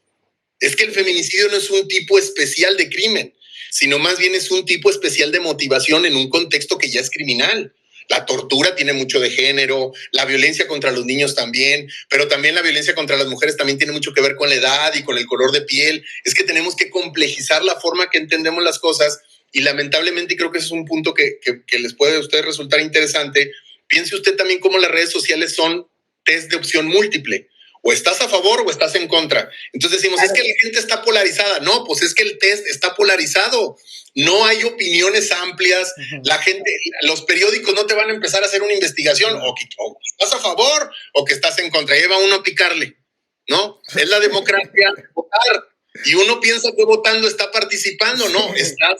Es que el feminicidio no es un tipo especial de crimen, sino más bien es un tipo especial de motivación en un contexto que ya es criminal. La tortura tiene mucho de género, la violencia contra los niños también, pero también la violencia contra las mujeres también tiene mucho que ver con la edad y con el color de piel. Es que tenemos que complejizar la forma que entendemos las cosas. Y lamentablemente, creo que ese es un punto que les puede a ustedes resultar interesante. Piense usted también cómo las redes sociales son test de opción múltiple. O estás a favor o estás en contra. Entonces decimos, es que la gente está polarizada. No, pues es que el test está polarizado. No hay opiniones amplias. La gente, los periódicos no te van a empezar a hacer una investigación o que estás a favor o que estás en contra. Ahí va uno a picarle, ¿no? Es la democracia votar. Y uno piensa que votando está participando. No, estás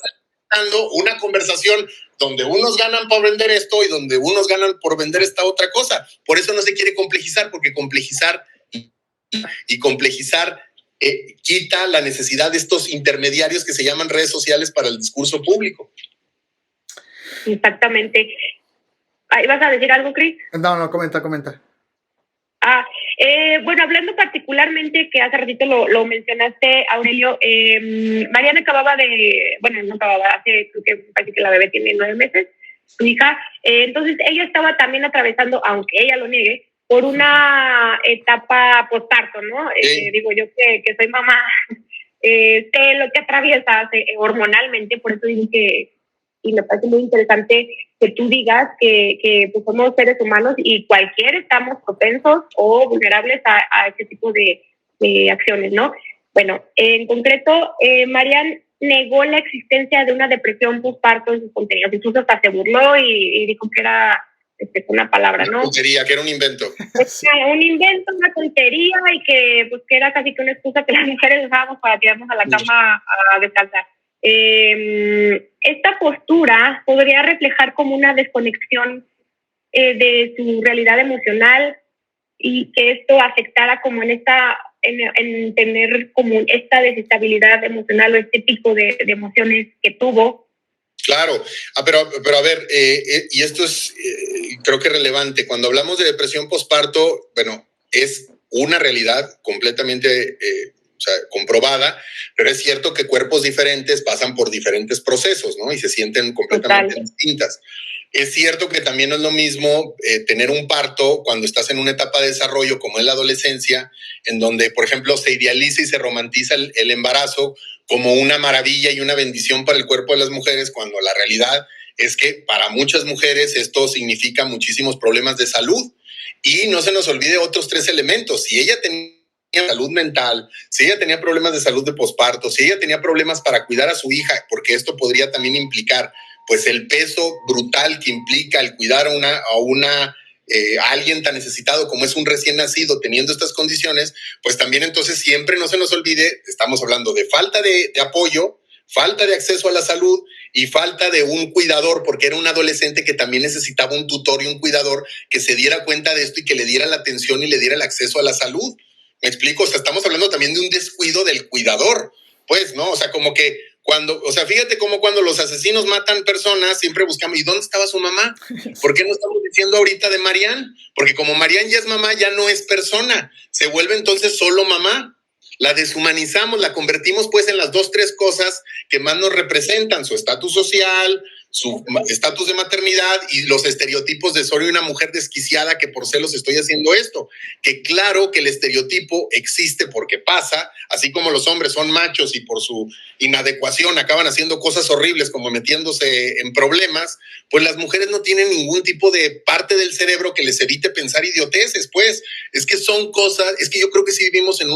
dando una conversación donde unos ganan por vender esto y donde unos ganan por vender esta otra cosa. Por eso no se quiere complejizar, porque complejizar quita la necesidad de estos intermediarios que se llaman redes sociales para el discurso público. Exactamente. ¿Ibas a decir algo, Cris? No, comenta. Bueno, hablando particularmente, que hace ratito lo mencionaste, Aurelio, Mariana hace, creo que parece que la bebé tiene 9 meses, su hija, entonces ella estaba también atravesando, aunque ella lo niegue, por una etapa postparto, ¿no? Sí. Digo yo que soy mamá, sé lo que atraviesa hormonalmente, por eso digo que, y me parece muy interesante que tú digas que pues somos seres humanos y cualquiera estamos propensos o vulnerables a este tipo de acciones, ¿no? Bueno, en concreto, Marian negó la existencia de una depresión postparto en sus contenidos, incluso hasta se burló y dijo que era una palabra, ¿no? Una tontería, que era un invento. Un invento, una tontería y que era casi que una excusa que las mujeres usábamos para tirarnos a la cama a descansar. Esta postura podría reflejar como una desconexión de su realidad emocional y que esto afectara como en tener como esta desestabilidad emocional o este tipo de emociones que tuvo. Claro, pero a ver, y esto es creo que relevante. Cuando hablamos de depresión postparto, bueno, es una realidad completamente comprobada, pero es cierto que cuerpos diferentes pasan por diferentes procesos, ¿no? Y se sienten completamente distintas. Es cierto que también no es lo mismo tener un parto cuando estás en una etapa de desarrollo como es la adolescencia, en donde, por ejemplo, se idealiza y se romantiza el embarazo como una maravilla y una bendición para el cuerpo de las mujeres, cuando la realidad es que para muchas mujeres esto significa muchísimos problemas de salud. Y no se nos olvide otros 3 elementos. Si ella tenía salud mental, si ella tenía problemas de salud de posparto, si ella tenía problemas para cuidar a su hija, porque esto podría también implicar pues el peso brutal que implica el cuidar a alguien tan necesitado como es un recién nacido teniendo estas condiciones, pues también entonces siempre no se nos olvide, estamos hablando de falta de apoyo, falta de acceso a la salud y falta de un cuidador, porque era un adolescente que también necesitaba un tutor y un cuidador que se diera cuenta de esto y que le diera la atención y le diera el acceso a la salud. ¿Me explico? O sea, estamos hablando también de un descuido del cuidador, pues, ¿no? O sea, como que fíjate cómo cuando los asesinos matan personas, siempre buscamos, ¿y dónde estaba su mamá? ¿Por qué no estamos diciendo ahorita de Marian? Porque como Marian ya es mamá, ya no es persona, se vuelve entonces solo mamá. La deshumanizamos, la convertimos pues en las 2, 3 cosas que más nos representan, su estatus social, su estatus de maternidad y los estereotipos de soy una mujer desquiciada que por celos estoy haciendo esto. Que claro que el estereotipo existe porque pasa, así como los hombres son machos y por su inadecuación acaban haciendo cosas horribles como metiéndose en problemas, pues las mujeres no tienen ningún tipo de parte del cerebro que les evite pensar idioteces, pues. Es que son cosas, es que yo creo que sí vivimos en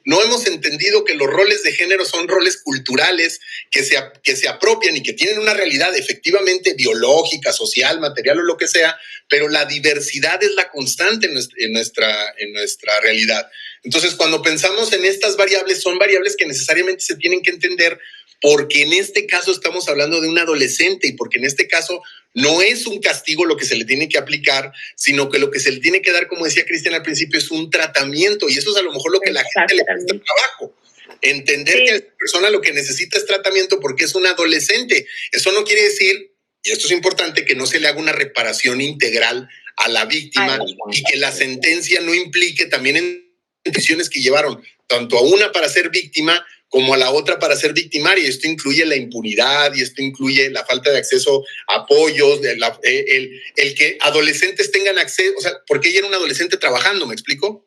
no hemos entendido que los roles de género son roles culturales que se apropian y que tienen una realidad efectivamente biológica, social, material o lo que sea, pero la diversidad es la constante en nuestra realidad. Entonces, cuando pensamos en estas variables, son variables que necesariamente se tienen que entender, porque en este caso estamos hablando de un adolescente y porque en este caso no es un castigo lo que se le tiene que aplicar, sino que lo que se le tiene que dar, como decía Cristian al principio, es un tratamiento, y eso es a lo mejor lo que la gente le cuesta trabajo. Entender que a esta persona lo que necesita es tratamiento porque es un adolescente. Eso no quiere decir, y esto es importante, que no se le haga una reparación integral a la víctima y que la sentencia no implique también en decisiones que llevaron tanto a una para ser víctima como a la otra para ser victimaria. Esto incluye la impunidad y esto incluye la falta de acceso a apoyos, el que adolescentes tengan acceso, o sea, porque ella era un adolescente trabajando, ¿me explico?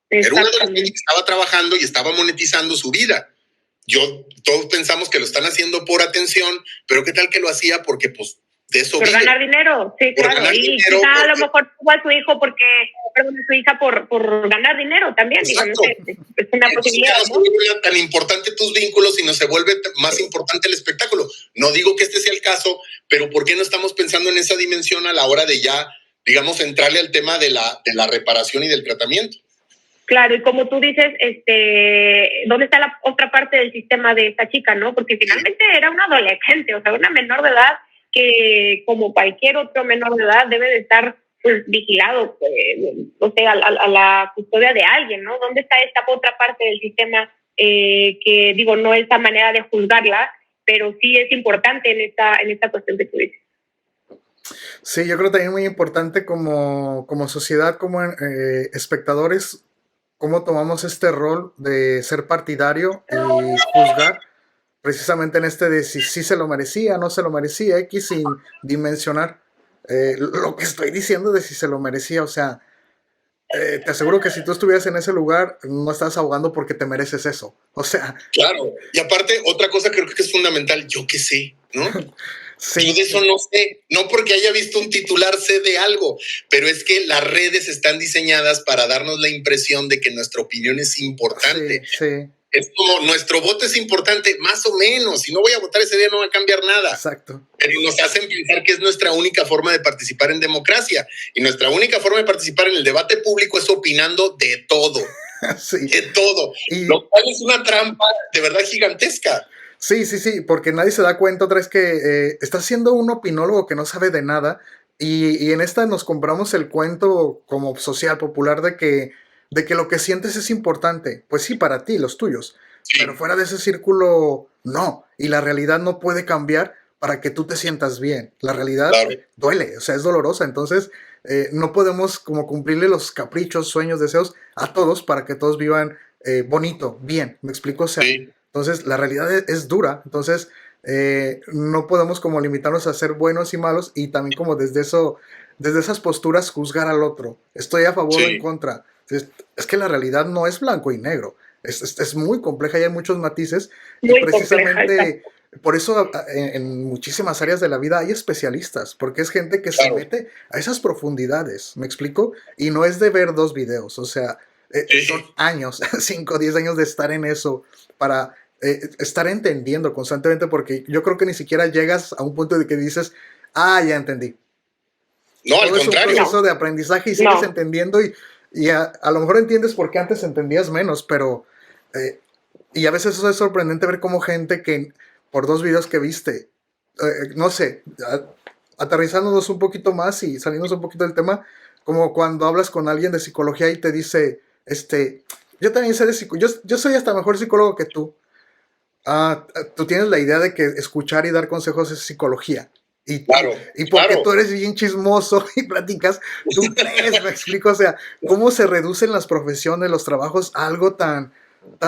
Era un adolescente que estaba trabajando y estaba monetizando su vida. Todos pensamos que lo están haciendo por atención, pero ¿qué tal que lo hacía porque pues de eso por vive? Ganar dinero, sí, Por claro. ganar Y dinero, quizá a lo mejor tuvo a su hijo su hija por ganar dinero también. Digo, no sé, es una posibilidad, no se vuelve tan importante tus vínculos, sino se vuelve más importante el espectáculo. No digo que este sea el caso, pero ¿por qué no estamos pensando en esa dimensión a la hora de ya, digamos, entrarle al tema de la reparación y del tratamiento? Claro, y como tú dices, ¿dónde está la otra parte del sistema de esta chica, no? Porque finalmente era una adolescente, o sea, una menor de edad que, como cualquier otro menor de edad, debe de estar pues, vigilado, o sea, a la custodia de alguien, ¿no? ¿Dónde está esta otra parte del sistema que, digo, no es la manera de juzgarla, pero sí es importante en esta cuestión que tú dices? Sí, yo creo también muy importante como sociedad, como espectadores, cómo tomamos este rol de ser partidario y juzgar precisamente en este de si se lo merecía, no se lo merecía, X sin dimensionar lo que estoy diciendo de si se lo merecía. O sea, te aseguro que si tú estuvieras en ese lugar, no estás ahogando porque te mereces eso. O sea, Claro, y aparte, otra cosa creo que es fundamental, yo qué sé, ¿no? sí, Yo de eso no sé, no porque haya visto un titular sé de algo, pero es que las redes están diseñadas para darnos la impresión de que nuestra opinión es importante. sí, sí, Es como nuestro voto es importante, más o menos. Si no voy a votar ese día, no va a cambiar nada. exacto. Pero nos hacen pensar que es nuestra única forma de participar en democracia. Y nuestra única forma de participar en el debate público es opinando de todo. Sí. De todo. Y, Lo cual es una trampa de verdad gigantesca. sí, sí, sí, porque nadie se da cuenta otra vez que está siendo un opinólogo que no sabe de nada y en esta nos compramos el cuento como social popular de que lo que sientes es importante. Pues sí, para ti, los tuyos, Sí, pero fuera de ese círculo, no. Y la realidad no puede cambiar para que tú te sientas bien. La realidad claro. duele, o sea, es dolorosa. Entonces, no podemos como cumplirle los caprichos, sueños, deseos a todos para que todos vivan bonito, bien. ¿Me explico? O sea, Sí, entonces la realidad es dura. Entonces, no podemos como limitarnos a ser buenos y malos y también como desde esas posturas juzgar al otro. Estoy a favor o en sí, contra. Es que la realidad no es blanco y negro. Es muy compleja y hay muchos matices y Muy compleja. precisamente por eso en muchísimas áreas de la vida hay especialistas, porque es gente que se claro. mete a esas profundidades, ¿me explico? Y no es de ver dos videos, o sea, son Sí. años, 5 o 10 años de estar en eso para estar entendiendo constantemente, porque yo creo que ni siquiera llegas a un punto de que dices, ah, ya entendí. No, al Todo es un contrario. proceso de aprendizaje y sigues entendiendo y a lo mejor entiendes por qué antes entendías menos, pero eh, y a veces eso es sorprendente ver cómo gente que por dos videos que viste, no sé, aterrizándonos un poquito más y saliéndonos un poquito del tema, como cuando hablas con alguien de psicología y te dice, yo también sé de psicología, yo soy hasta mejor psicólogo que tú. Tú tienes la idea de que escuchar y dar consejos es psicología. Claro, Y porque claro. tú eres bien chismoso y platicas, tú crees, me explico, o sea, cómo se reducen las profesiones, los trabajos a algo tan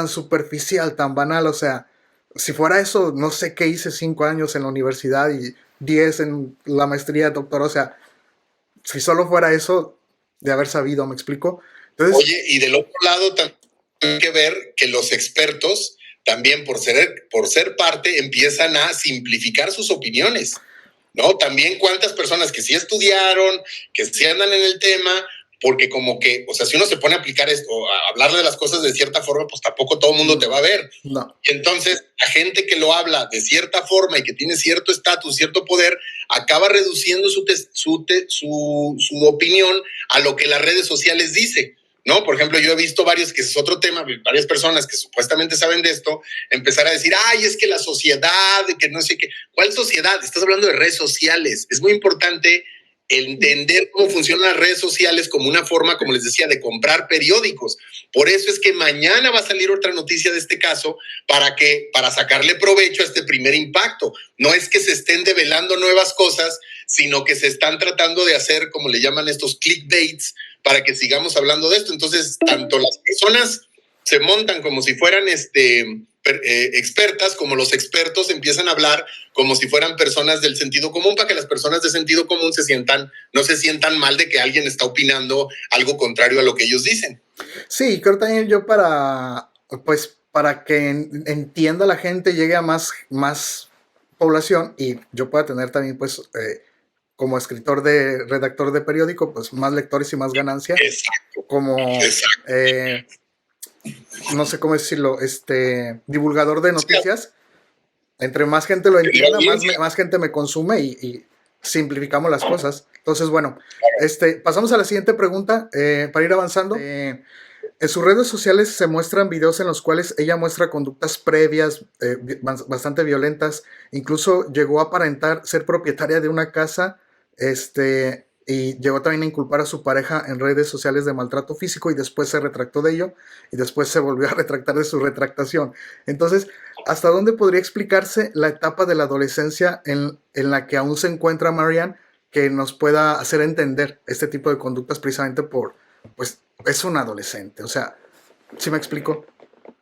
superficial, tan banal, o sea, si fuera eso, no sé qué hice 5 años en la universidad y 10 en la maestría, doctor, o sea, si solo fuera eso de haber sabido, me explico. Entonces, Oye, y del otro lado también hay que ver que los expertos también por ser parte empiezan a simplificar sus opiniones, ¿no? También cuántas personas que sí estudiaron, que sí andan en el tema, porque como que, o sea, si uno se pone a aplicar esto, a hablar de las cosas de cierta forma, pues tampoco todo el mundo te va a ver. no. Y entonces la gente que lo habla de cierta forma y que tiene cierto estatus, cierto poder, acaba reduciendo su opinión a lo que las redes sociales dicen. ¿No? Por ejemplo, yo he visto varios, que es otro tema, varias personas que supuestamente saben de esto, empezar a decir, ay, es que la sociedad, que no sé qué. ¿Cuál sociedad? Estás hablando de redes sociales. Es muy importante entender cómo funcionan las redes sociales como una forma, como les decía, de comprar periódicos. Por eso es que mañana va a salir otra noticia de este caso para sacarle provecho a este primer impacto. No es que se estén develando nuevas cosas, sino que se están tratando de hacer, como le llaman estos clickbaits, para que sigamos hablando de esto. Entonces, tanto las personas se montan como si fueran expertas, como los expertos empiezan a hablar como si fueran personas del sentido común, para que las personas de sentido común no se sientan mal de que alguien está opinando algo contrario a lo que ellos dicen. Sí, creo también yo para que entienda la gente, llegue a más población y yo pueda tener también, pues, como redactor de periódico, pues, más lectores y más ganancia. Exacto. Como, Exacto. No sé cómo decirlo, divulgador de noticias. Entre más gente lo entienda, más gente me consume y simplificamos las cosas. Entonces, bueno, pasamos a la siguiente pregunta para ir avanzando. En sus redes sociales se muestran videos en los cuales ella muestra conductas previas bastante violentas. Incluso llegó a aparentar ser propietaria de una casa, y llegó también a inculpar a su pareja en redes sociales de maltrato físico y después se retractó de ello y después se volvió a retractar de su retractación. Entonces, ¿hasta dónde podría explicarse la etapa de la adolescencia en la que aún se encuentra Marianne que nos pueda hacer entender este tipo de conductas precisamente pues, es un adolescente? O sea, ¿sí me explico?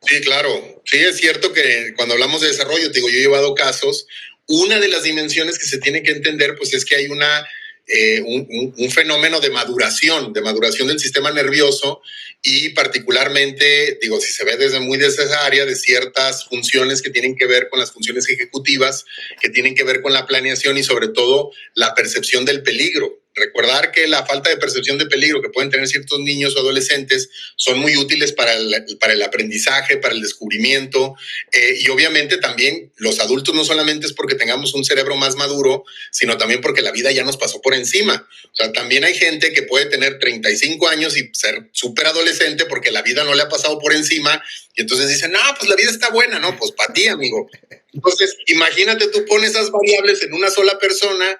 Sí, claro. Sí, es cierto que cuando hablamos de desarrollo, te digo, yo he llevado casos. Una de las dimensiones que se tiene que entender, pues es que hay un fenómeno de maduración del sistema nervioso y particularmente, digo, si se ve desde esa área de ciertas funciones que tienen que ver con las funciones ejecutivas, que tienen que ver con la planeación y sobre todo la percepción del peligro. Recordar que la falta de percepción de peligro que pueden tener ciertos niños o adolescentes son muy útiles para el aprendizaje, para el descubrimiento, y obviamente también los adultos no solamente es porque tengamos un cerebro más maduro, sino también porque la vida ya nos pasó por encima. O sea, también hay gente que puede tener 35 años y ser súper adolescente porque la vida no le ha pasado por encima y entonces dicen, no, pues la vida está buena, no, pues para ti, amigo. Entonces, imagínate, tú pones esas variables en una sola persona,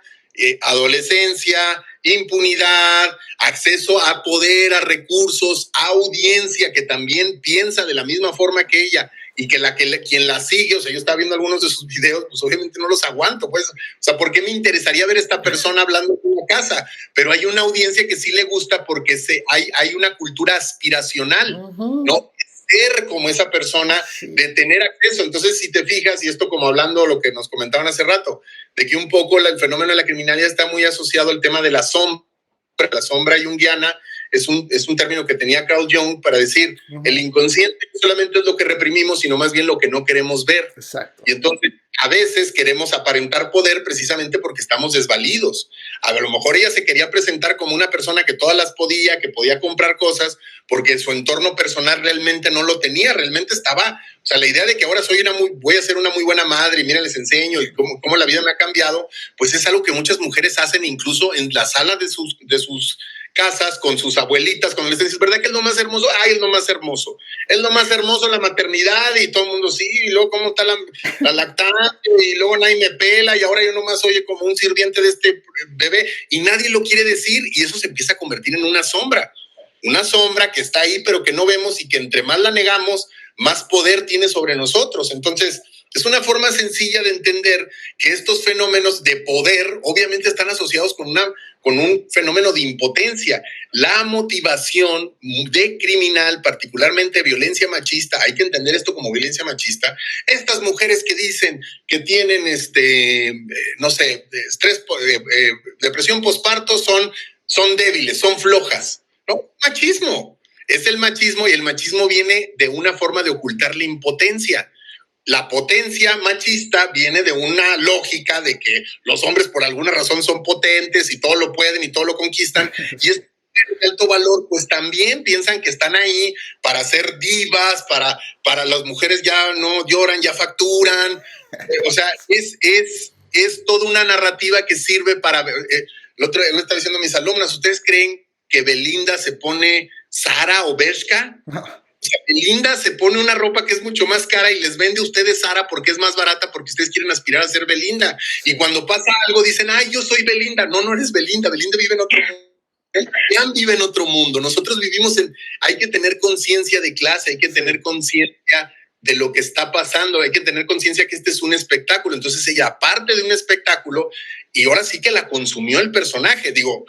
adolescencia, impunidad, acceso a poder, a recursos, a audiencia que también piensa de la misma forma que ella y que quien la sigue, o sea, yo estaba viendo algunos de sus videos, pues obviamente no los aguanto, pues, o sea, ¿por qué me interesaría ver a esta persona hablando en una casa? Pero hay una audiencia que sí le gusta porque hay una cultura aspiracional, ¿no? Ser como esa persona, de tener acceso. Entonces, si te fijas, y esto como hablando lo que nos comentaban hace rato, de que un poco el fenómeno de la criminalidad está muy asociado al tema de la sombra junguiana, es un término que tenía Carl Jung para decir, el inconsciente no solamente es lo que reprimimos, sino más bien lo que no queremos ver. Exacto. Y entonces, a veces queremos aparentar poder precisamente porque estamos desvalidos. A lo mejor ella se quería presentar como una persona que todas las podía, que podía comprar cosas, porque su entorno personal realmente no lo tenía, realmente estaba, o sea, la idea de que ahora voy a ser una muy buena madre y mira, les enseño y cómo la vida me ha cambiado, pues es algo que muchas mujeres hacen incluso en la sala de sus casas con sus abuelitas, cuando les dicen, ¿verdad que es lo más hermoso? Ay, es lo más hermoso. Es lo más hermoso la maternidad y todo el mundo, sí, y luego cómo está la lactancia y luego nadie me pela y ahora yo nomás soy como un sirviente de este bebé y nadie lo quiere decir y eso se empieza a convertir en una sombra que está ahí pero que no vemos y que entre más la negamos, más poder tiene sobre nosotros. Entonces, es una forma sencilla de entender que estos fenómenos de poder obviamente están asociados con un fenómeno de impotencia. La motivación de criminal, particularmente violencia machista, hay que entender esto como violencia machista. Estas mujeres que dicen que tienen, no sé, estrés, depresión postparto son débiles, son flojas. No, machismo. Es el machismo y el machismo viene de una forma de ocultar la impotencia. La potencia machista viene de una lógica de que los hombres por alguna razón son potentes y todo lo pueden y todo lo conquistan y es de alto valor, pues también piensan que están ahí para ser divas, para las mujeres ya no lloran, ya facturan. O sea, es toda una narrativa que sirve para... lo estaba diciendo a mis alumnas, ¿ustedes creen que Belinda se pone Zara o Bershka? O sea, Belinda se pone una ropa que es mucho más cara y les vende a ustedes Zara porque es más barata porque ustedes quieren aspirar a ser Belinda. Y cuando pasa algo dicen, ay, yo soy Belinda. No, no eres Belinda. Belinda vive en otro mundo. Jan vive en otro mundo. Nosotros vivimos hay que tener conciencia de clase, hay que tener conciencia de lo que está pasando, hay que tener conciencia que este es un espectáculo. Entonces ella, aparte de un espectáculo, y ahora sí que la consumió el personaje, digo,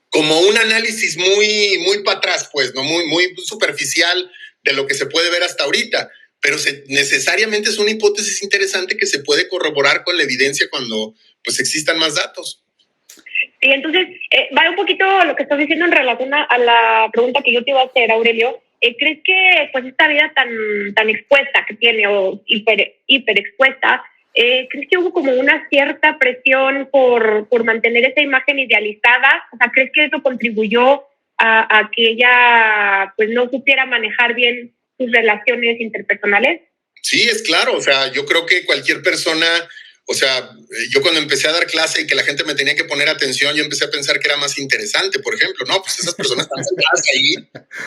como un análisis muy, muy para atrás, pues, ¿no? Muy, muy superficial de lo que se puede ver hasta ahorita, pero necesariamente es una hipótesis interesante que se puede corroborar con la evidencia cuando pues existan más datos. Y entonces, va un poquito lo que estás diciendo en relación a la pregunta que yo te iba a hacer, Aurelio. ¿Crees que pues esta vida tan expuesta que tiene o hiper expuesta, crees que hubo como una cierta presión por mantener esa imagen idealizada? O sea, ¿crees que eso contribuyó a que ella pues no supiera manejar bien sus relaciones interpersonales? Sí, es claro. O sea, yo creo que cualquier persona, O sea, yo cuando empecé a dar clase y que la gente me tenía que poner atención, yo empecé a pensar que era más interesante, por ejemplo. No, pues esas personas están sentadas ahí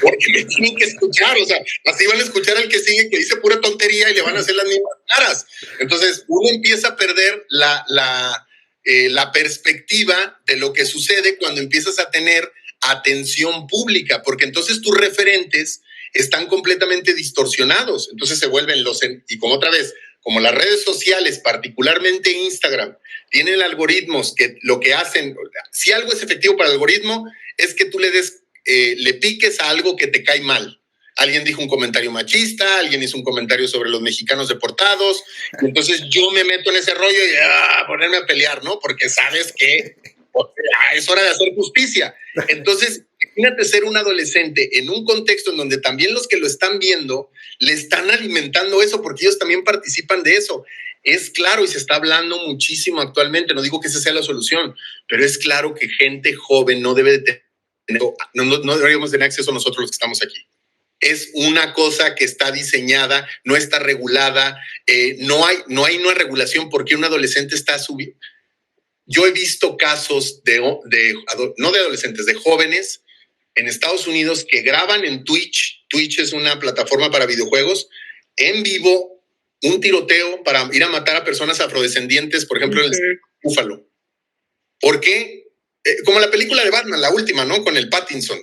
porque me tienen que escuchar. O sea, así van a escuchar al que sigue que dice pura tontería y le van a hacer las mismas caras. Entonces, uno empieza a perder la perspectiva de lo que sucede cuando empiezas a tener atención pública, porque entonces tus referentes están completamente distorsionados. Entonces se vuelven y como otra vez, como las redes sociales, particularmente Instagram, tienen algoritmos que lo que hacen, si algo es efectivo para el algoritmo, es que tú le piques a algo que te cae mal. Alguien dijo un comentario machista, alguien hizo un comentario sobre los mexicanos deportados, entonces yo me meto en ese rollo y ponerme a pelear, ¿no? Porque sabes que es hora de hacer justicia. Entonces, imagínate ser un adolescente en un contexto en donde también los que lo están viendo le están alimentando eso, porque ellos también participan de eso. Es claro, y se está hablando muchísimo actualmente, no digo que esa sea la solución, pero es claro que gente joven no debe de tener, no deberíamos tener acceso a nosotros los que estamos aquí. Es una cosa que está diseñada, no está regulada, no hay una regulación porque un adolescente está subiendo. Yo he visto casos no de adolescentes, de jóvenes en Estados Unidos que graban en Twitch. Twitch es una plataforma para videojuegos, en vivo, un tiroteo para ir a matar a personas afrodescendientes, por ejemplo, en el Búfalo. ¿Por qué? Como la película de Batman, la última, ¿no? Con el Pattinson,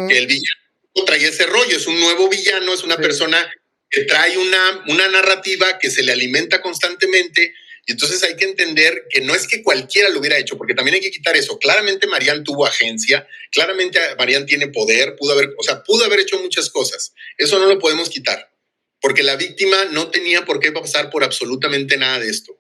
que el villano trae ese rollo, es un nuevo villano, es una persona que trae una narrativa que se le alimenta constantemente. Y entonces hay que entender que no es que cualquiera lo hubiera hecho, porque también hay que quitar eso. Claramente Marianne tuvo agencia, claramente Marianne tiene poder, pudo haber hecho muchas cosas. Eso no lo podemos quitar, porque la víctima no tenía por qué pasar por absolutamente nada de esto.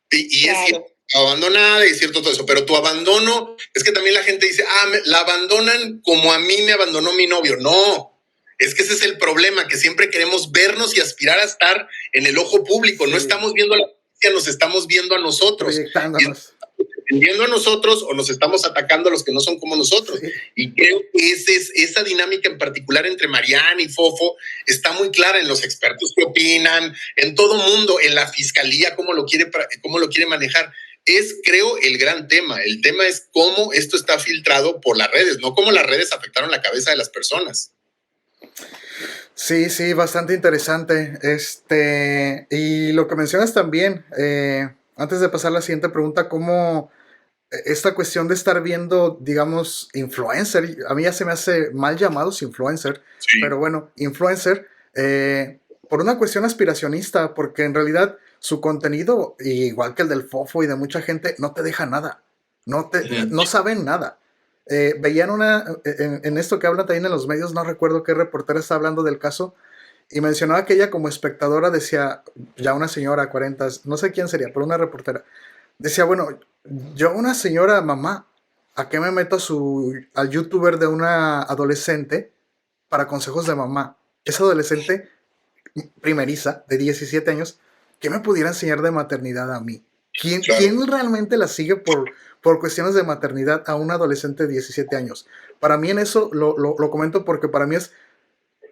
Y claro, es cierto, abandonada y es cierto todo eso, pero tu abandono, es que también la gente dice, la abandonan como a mí me abandonó mi novio. No, es que ese es el problema, que siempre queremos vernos y aspirar a estar en el ojo público. No estamos viendo a la que nos estamos viendo a nosotros, defendiendo a nosotros, o nos estamos atacando a los que no son como nosotros. Sí. Y creo que esa dinámica en particular entre Marianne y Fofo está muy clara en los expertos que opinan, en todo mundo, en la fiscalía, cómo lo quiere manejar. Es, creo, el gran tema. El tema es cómo esto está filtrado por las redes, no cómo las redes afectaron la cabeza de las personas. Sí, bastante interesante. Y lo que mencionas también, antes de pasar a la siguiente pregunta, cómo esta cuestión de estar viendo, digamos, influencer, a mí ya se me hace mal llamados influencer, sí, pero bueno, influencer, por una cuestión aspiracionista, porque en realidad su contenido, igual que el del Fofo y de mucha gente, no te deja nada, no saben nada. Veían en esto que hablan también en los medios, no recuerdo qué reportera está hablando del caso, y mencionaba que ella como espectadora decía, ya una señora, 40, no sé quién sería, pero una reportera, decía, bueno, yo una señora mamá, ¿a qué me meto al youtuber de una adolescente para consejos de mamá? Esa adolescente primeriza, de 17 años, ¿qué me pudiera enseñar de maternidad a mí? ¿Quién realmente la sigue por cuestiones de maternidad a un adolescente de 17 años? Para mí en eso lo comento porque para mí es,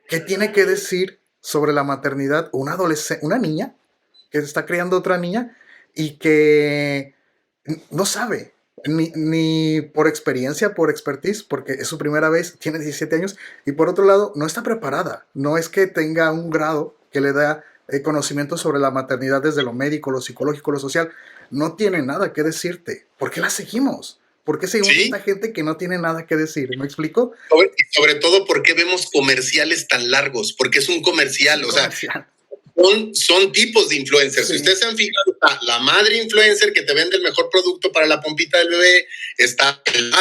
¿qué tiene que decir sobre la maternidad una niña que está criando otra niña y que no sabe, ni por experiencia, por expertise, porque es su primera vez, tiene 17 años, y por otro lado, no está preparada, no es que tenga un grado que le da conocimiento sobre la maternidad desde lo médico, lo psicológico, lo social, no tiene nada que decirte. ¿Por qué la seguimos? ¿Por qué seguimos a esta gente que no tiene nada que decir? ¿Me explico? Sobre todo, ¿por qué vemos comerciales tan largos? Porque es un comercial, sea, son tipos de influencers. Sí. Si ustedes se han fijado, está la madre influencer que te vende el mejor producto para la pompita del bebé, está el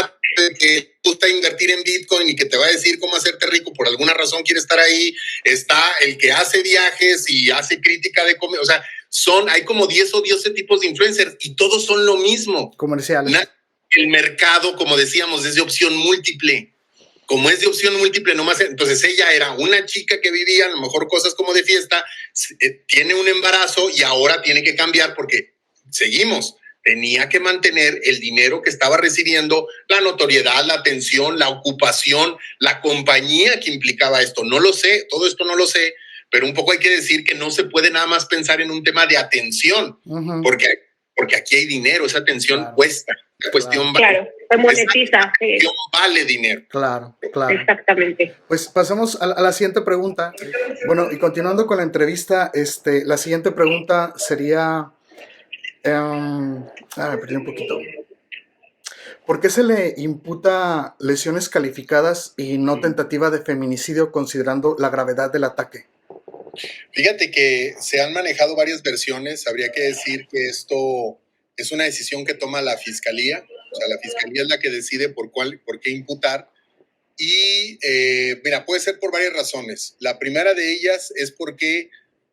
que gusta invertir en Bitcoin y que te va a decir cómo hacerte rico, por alguna razón quiere estar ahí, está el que hace viajes y hace crítica de comida, o sea, hay como 10 o 12 tipos de influencers y todos son lo mismo. Comerciales. El mercado, como decíamos, es de opción múltiple. Como es de opción múltiple, nomás, entonces ella era una chica que vivía a lo mejor cosas como de fiesta, tiene un embarazo y ahora tiene que cambiar porque tenía que mantener el dinero que estaba recibiendo, la notoriedad, la atención, la ocupación, la compañía que implicaba esto. No lo sé, todo esto no lo sé, pero un poco hay que decir que no se puede nada más pensar en un tema de atención, porque porque aquí hay dinero, esa atención Claro. cuesta, la cuestión Claro, se monetiza. Sí, vale dinero. Claro, claro. exactamente. Pues pasemos a la siguiente pregunta. Bueno, y continuando con la entrevista, la siguiente pregunta sería, me perdí un poquito. ¿Por qué se le imputa lesiones calificadas y no tentativa de feminicidio considerando la gravedad del ataque? Fíjate que se han manejado varias versiones. Habría que decir que esto es una decisión que toma la fiscalía. O sea, la fiscalía es la que decide por qué imputar. Y mira, puede ser por varias razones. La primera de ellas es porque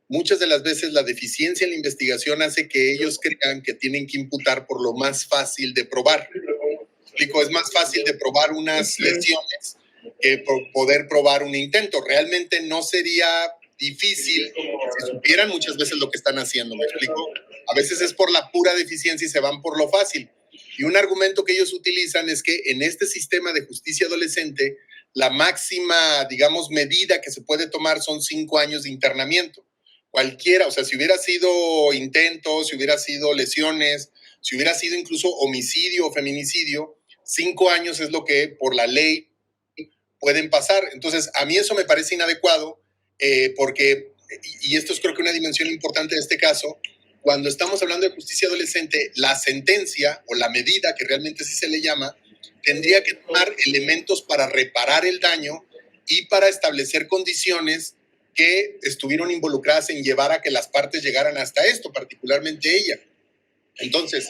muchas de las veces la deficiencia en la investigación hace que ellos crean que tienen que imputar por lo más fácil de probar. Explico, es más fácil de probar unas lesiones que poder probar un intento. Realmente no sería difícil si supieran muchas veces lo que están haciendo, ¿me explico? A veces es por la pura deficiencia y se van por lo fácil. Y un argumento que ellos utilizan es que en este sistema de justicia adolescente, la máxima, digamos, medida que se puede tomar son 5 años de internamiento. Cualquiera, o sea, si hubiera sido intento, si hubiera sido lesiones, si hubiera sido incluso homicidio o feminicidio, 5 años es lo que por la ley pueden pasar. Entonces, a mí eso me parece inadecuado porque, y esto es creo que una dimensión importante de este caso, cuando estamos hablando de justicia adolescente, la sentencia o la medida, que realmente así se le llama, tendría que tomar elementos para reparar el daño y para establecer condiciones que estuvieron involucradas en llevar a que las partes llegaran hasta esto, particularmente ella. Entonces,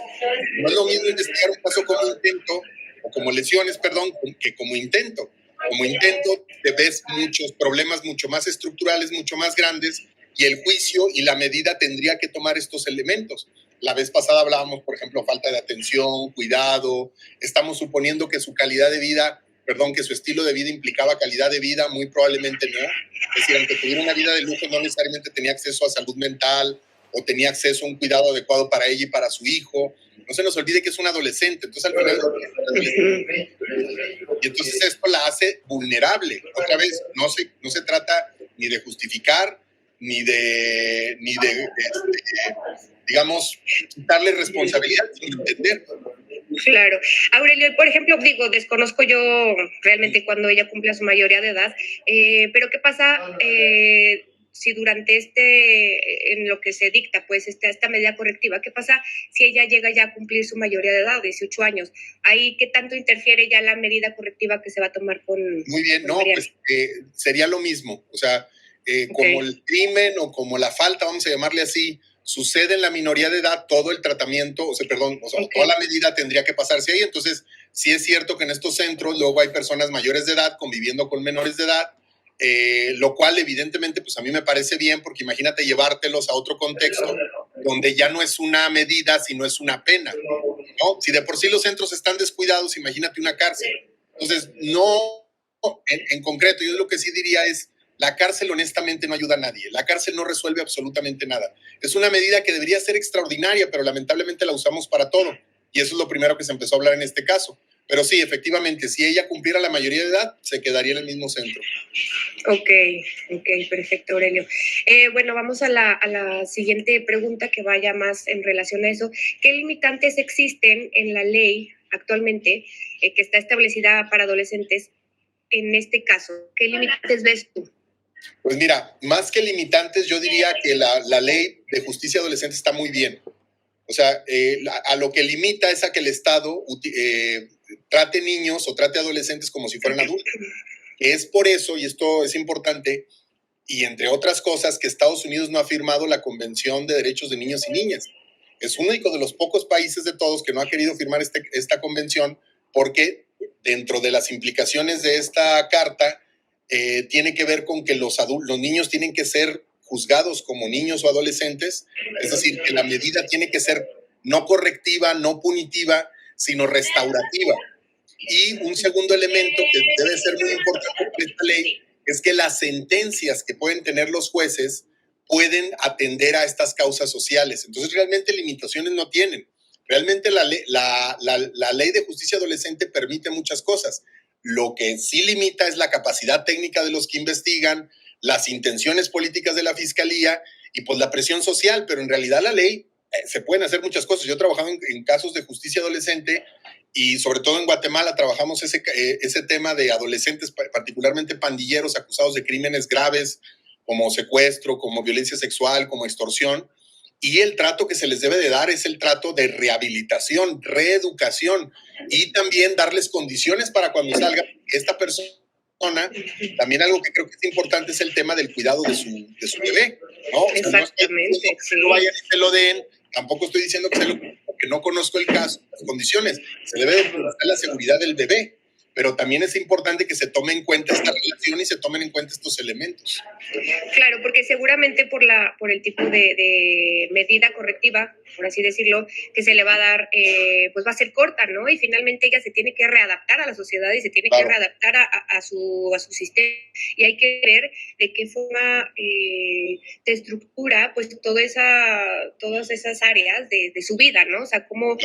no es lo mismo investigar un caso como intento, o como lesiones, perdón, que como intento. Como intento te ves muchos problemas mucho más estructurales, mucho más grandes, y el juicio y la medida tendría que tomar estos elementos. La vez pasada hablábamos, por ejemplo, falta de atención, cuidado. Estamos suponiendo que su calidad de vida, perdón, que su estilo de vida implicaba calidad de vida, muy probablemente no. Es decir, aunque tuviera una vida de lujo, no necesariamente tenía acceso a salud mental o tenía acceso a un cuidado adecuado para ella y para su hijo. No se nos olvide que es un adolescente, entonces al final y entonces esto la hace vulnerable. Otra vez, no se trata ni de justificar, ni de digamos, quitarle responsabilidad, sino entender. Claro. Aurelio, por ejemplo, digo, desconozco yo realmente cuando ella cumpla su mayoría de edad, pero ¿qué pasa si durante en lo que se dicta, pues, esta medida correctiva, qué pasa si ella llega ya a cumplir su mayoría de edad, 18 años? ¿Ahí qué tanto interfiere ya la medida correctiva que se va a tomar con Muy bien, con no, Mariana? pues sería lo mismo. O sea, como el crimen o como la falta, vamos a llamarle así, sucede en la minoría de edad, todo el tratamiento, o sea, toda la medida tendría que pasarse ahí. Entonces, sí es cierto que en estos centros luego hay personas mayores de edad conviviendo con menores de edad, lo cual evidentemente pues a mí me parece bien, porque imagínate llevártelos a otro contexto donde ya no es una medida, sino es una pena, ¿no? Si de por sí los centros están descuidados, imagínate una cárcel. Entonces, no, en concreto, yo lo que sí diría es, la cárcel honestamente no ayuda a nadie. La cárcel no resuelve absolutamente nada. Es una medida que debería ser extraordinaria, pero lamentablemente la usamos para todo. Y eso es lo primero que se empezó a hablar en este caso. Pero sí, efectivamente, si ella cumpliera la mayoría de edad, se quedaría en el mismo centro. Ok, perfecto, Aurelio. Bueno, vamos a la siguiente pregunta que vaya más en relación a eso. ¿Qué limitantes existen en la ley actualmente que está establecida para adolescentes en este caso? ¿Qué limitantes ves tú? Pues mira, más que limitantes, yo diría que la ley de justicia adolescente está muy bien. O sea, a lo que limita es a que el Estado trate niños o trate adolescentes como si fueran adultos. Es por eso, y esto es importante, y entre otras cosas, que Estados Unidos no ha firmado la Convención de Derechos de Niños y Niñas. Es uno de los pocos países de todos que no ha querido firmar esta convención porque dentro de las implicaciones de esta carta tiene que ver con que los niños tienen que ser juzgados como niños o adolescentes, es decir, que la medida tiene que ser no correctiva, no punitiva, sino restaurativa. Y un segundo elemento que debe ser muy importante para esta ley es que las sentencias que pueden tener los jueces pueden atender a estas causas sociales. Entonces, realmente limitaciones no tienen. Realmente la ley de justicia adolescente permite muchas cosas. Lo que sí limita es la capacidad técnica de los que investigan, las intenciones políticas de la fiscalía y pues la presión social, pero en realidad la ley se pueden hacer muchas cosas. Yo he trabajado en casos de justicia adolescente y sobre todo en Guatemala trabajamos ese tema de adolescentes, particularmente pandilleros acusados de crímenes graves como secuestro, como violencia sexual, como extorsión. Y el trato que se les debe de dar es el trato de rehabilitación, reeducación y también darles condiciones para cuando salga esta persona. También algo que creo que es importante es el tema del cuidado de su bebé, ¿no? O sea, Exactamente. no vayan y se lo den, tampoco estoy diciendo que se lo, porque no conozco el caso, las condiciones. Se debe de buscar la seguridad del bebé, pero también es importante que se tome en cuenta esta relación y se tomen en cuenta estos elementos. Claro, porque seguramente por el tipo de medida correctiva, por así decirlo, que se le va a dar, pues va a ser corta, ¿no? Y finalmente ella se tiene que readaptar a la sociedad y se tiene que readaptar a su sistema. Y hay que ver de qué forma de estructura, pues todas esas áreas de su vida, ¿no? O sea, cómo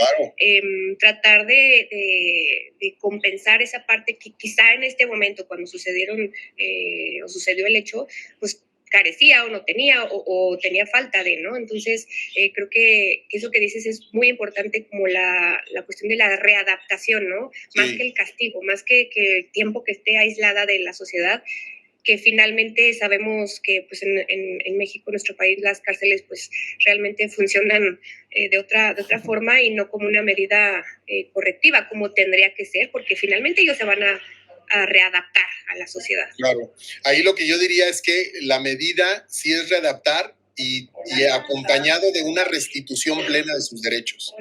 tratar de compensar esa parte que quizá en este momento, cuando sucedió el hecho, pues carecía o no tenía o tenía falta de, ¿no? Entonces, creo que eso que dices es muy importante, como la cuestión de la readaptación, ¿no? Sí. Más que el castigo, más que el tiempo que esté aislada de la sociedad, que finalmente sabemos que pues en México, nuestro país, las cárceles pues realmente funcionan de otra forma y no como una medida correctiva, como tendría que ser, porque finalmente ellos se van a readaptar a la sociedad. Claro, ahí lo que yo diría es que la medida sí es readaptar y acompañado de una restitución plena de sus derechos.